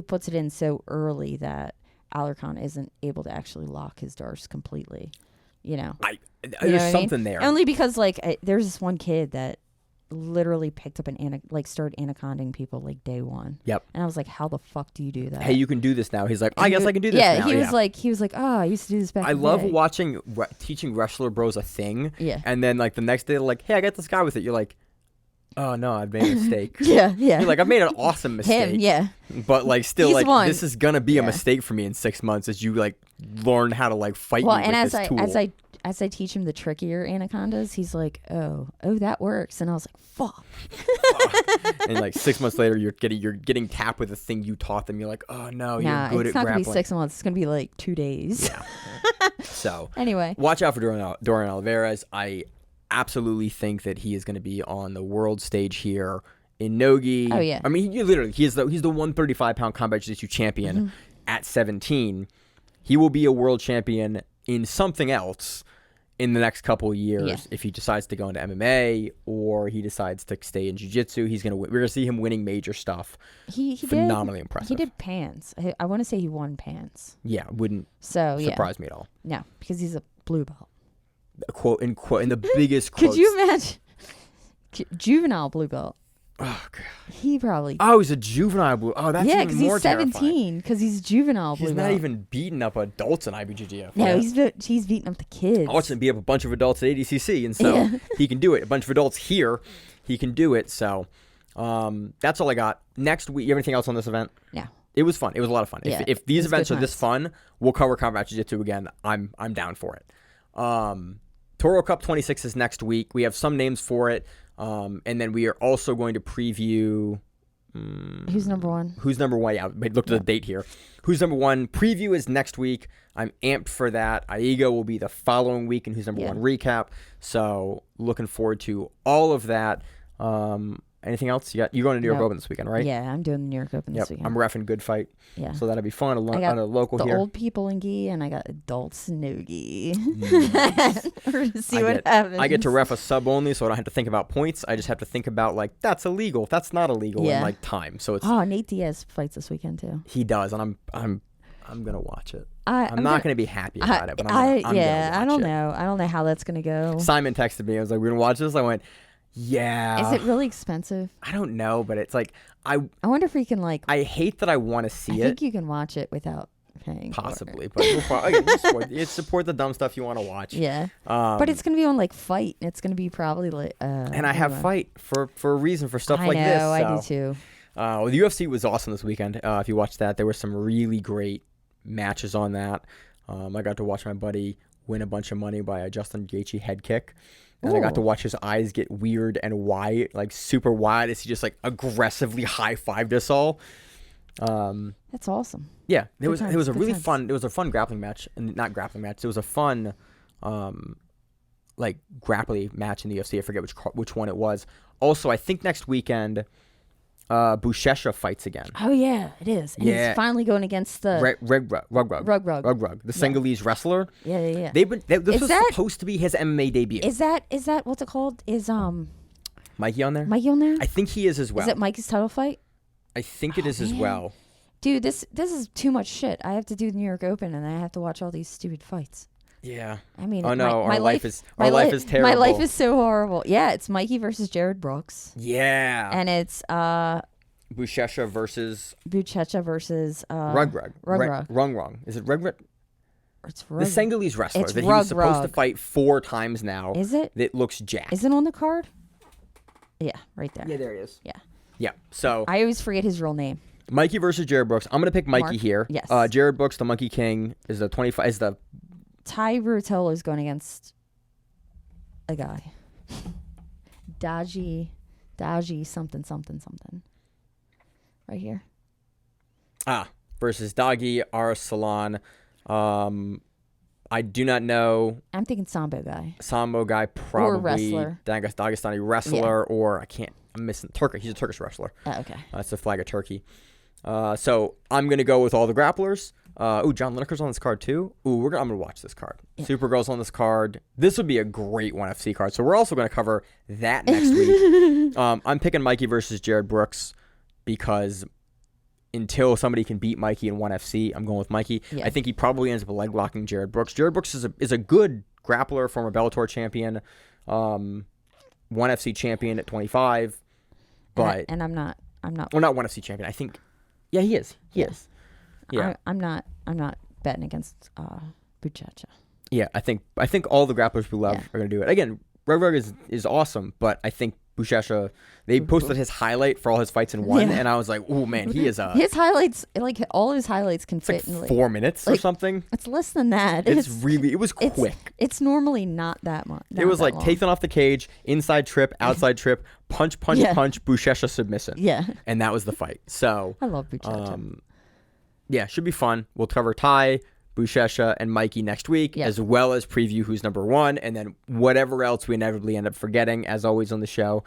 puts it in so early that Alarcon isn't able to actually lock his Darce completely. You know, there's something there. Only because there's this one kid that literally picked up started anaconding people like day one. Yep. And I was like, how the fuck do you do that? Hey, you can do this now. He's like, I guess I can do this now. Yeah, he was like, oh, I used to do this back I in the love day. watching teaching wrestler bros a thing. Yeah. And then like the next day they're like, hey, I got this guy with it. You're like, oh no, I've made a mistake. Yeah. You're like, I've made an awesome mistake. But like still He's like won. this is gonna be a mistake for me in 6 months as you like learn how to like fight me with this tool. As I teach him the trickier anacondas, he's like, oh, that works. And I was like, fuck. And like 6 months later, you're getting tapped with the thing you taught them. You're like, oh no, you're good at grappling. It's not gonna be 6 months. It's gonna be like 2 days. Yeah. So anyway, watch out for Dorian Olivarez. I absolutely think that he is going to be on the world stage here in Nogi. Oh yeah. I mean, he's the 135-pound combat jiu-jitsu champion at 17. He will be a world champion in something else in the next couple of years if he decides to go into MMA or he decides to stay in jiu-jitsu. We're gonna see him winning major stuff. He phenomenally did, impressive. He did pants. I want to say he won pants. Yeah, wouldn't surprise me at all. No, because he's a blue belt. Quote in the biggest quotes. Could you imagine juvenile blue belt? Oh god. He probably. Oh, he's a juvenile blue. Oh, that's even more he's 17. Because he's juvenile blue belt. He's not even beating up adults in IBJJF. No, he's beating up the kids. I watched him beat up a bunch of adults at ADCC, and so he can do it. A bunch of adults here, he can do it. So, that's all I got. Next week, you have anything else on this event? No. It was fun. It was a lot of fun. Yeah, if these events are this fun, we'll cover Combat Jiu-Jitsu again. I'm down for it. Toro Cup 26 is next week. We have some names for it. And then we are also going to preview Who's number one? Who's number one? Yeah, I looked at the date here. Who's number one? Preview is next week. I'm amped for that. AIGA will be the following week, and who's number one recap. So looking forward to all of that. Anything else? You're going to New York Open this weekend, right? Yeah, I'm doing the New York Open this weekend. I'm reffing Good Fight. Yeah. So that'll be fun. On a local the here. old people in gi, and I got adults no gi. We're gonna see what happens. I get to ref a sub only, so I don't have to think about points. I just have to think about that's illegal, that's not illegal, and time. So it's Nate Diaz fights this weekend too. He does, and I'm gonna watch it. I'm not gonna be happy about it, but I'm gonna I don't watch it. know. I don't know how that's gonna go. Simon texted me. I was like, "We're gonna watch this." I went, "Yeah." Is it really expensive? I don't know, but it's like I wonder if we can I hate that I want to see it. I think you can watch it without paying. Possibly, but we'll support the dumb stuff you want to watch. Yeah, but it's gonna be on Fight. And it's gonna be probably and I have Fight for a reason for stuff like this. I know, I do too. The UFC was awesome this weekend. If you watched that, there were some really great matches on that. I got to watch my buddy win a bunch of money by a Justin Gaethje head kick. And I got to watch his eyes get weird and wide, super wide, as he just aggressively high-fived us all. That's awesome. Yeah, it was a really fun. It was a fun grappling match, and not grappling match. It was a fun, grappling match in the UFC. I forget which one it was. Also, I think next weekend, Buchecha fights again. Oh yeah, it is. And he's finally going against the Rugrug, the Senegalese wrestler. Yeah. This was supposed to be his MMA debut. Is that what's it called? Is Mikey on there? Mikey on there? I think he is as well. Is it Mikey's title fight? I think it is as well. Dude, this is too much shit. I have to do the New York Open, and I have to watch all these stupid fights. Yeah. I mean, oh no, my life is terrible. My life is so horrible. Yeah, it's Mikey versus Jared Brooks. Yeah. And it's Buchecha versus Rugrug. Rugrug. Is it Rugrug? It's Rug. The Senegalese wrestler it's that he Rug was supposed Rug. to fight 4 times now. Is it? That looks jacked. Is it on the card? Yeah, right there. Yeah, there he is. Yeah. Yeah. So I always forget his real name. Mikey versus Jared Brooks. I'm gonna pick Mikey here. Yes. Jared Brooks, the Monkey King, is the 25. Is the Ty Rutello is going against a guy. Daji something. Right here. Versus Dagi Arsalan. I do not know. I'm thinking Sambo guy. Sambo guy, probably. Or wrestler. Dagestani wrestler, or I'm missing Turkish. He's a Turkish wrestler. Oh, okay. It's the flag of Turkey. So I'm gonna go with all the grapplers. John Lineker's on this card too. I'm gonna watch this card. Yeah. Supergirl's on this card. This would be a great ONE FC card. So we're also gonna cover that next week. I'm picking Mikey versus Jared Brooks because until somebody can beat Mikey in ONE FC, I'm going with Mikey. Yeah. I think he probably ends up leg locking Jared Brooks. Jared Brooks is a good grappler, former Bellator champion, ONE FC champion at 25. But and I'm not. Well, not ONE FC champion. I think. Yeah, he is. He is. Yeah. I'm not betting against Buchecha. Yeah, I think all the grapplers we love are going to do it. Again, Rug is awesome, but I think Buchecha, they posted his highlight for all his fights in one, and I was like, oh man, he is his highlights, all his highlights can fit in 4 minutes or something. It's less than that. It was quick. It's normally not that much. It was like taken off the cage, inside trip, outside trip, punch, Buchecha submission. Yeah. And that was the fight. So I love Buchecha. Yeah, should be fun. We'll cover Ty, Buchecha, and Mikey next week, as well as preview who's number one, and then whatever else we inevitably end up forgetting, as always on the show.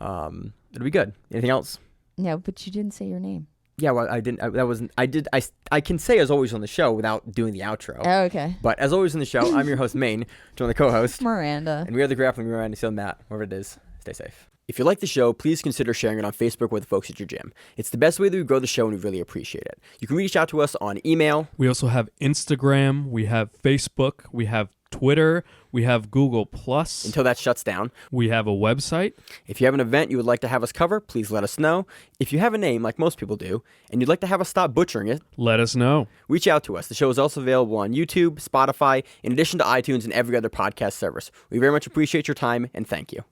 It'll be good. Anything else? No, but you didn't say your name. Yeah, well, I didn't. I can say as always on the show without doing the outro. Oh, okay. But as always on the show, I'm your host, Maine, joined the co-host Miranda, and we are the Grappling Miranda. So Matt, wherever it is, stay safe. If you like the show, please consider sharing it on Facebook with the folks at your gym. It's the best way that we grow the show, and we really appreciate it. You can reach out to us on email. We also have Instagram. We have Facebook. We have Twitter. We have Google+. Until that shuts down. We have a website. If you have an event you would like to have us cover, please let us know. If you have a name, like most people do, and you'd like to have us stop butchering it, let us know. Reach out to us. The show is also available on YouTube, Spotify, in addition to iTunes and every other podcast service. We very much appreciate your time, and thank you.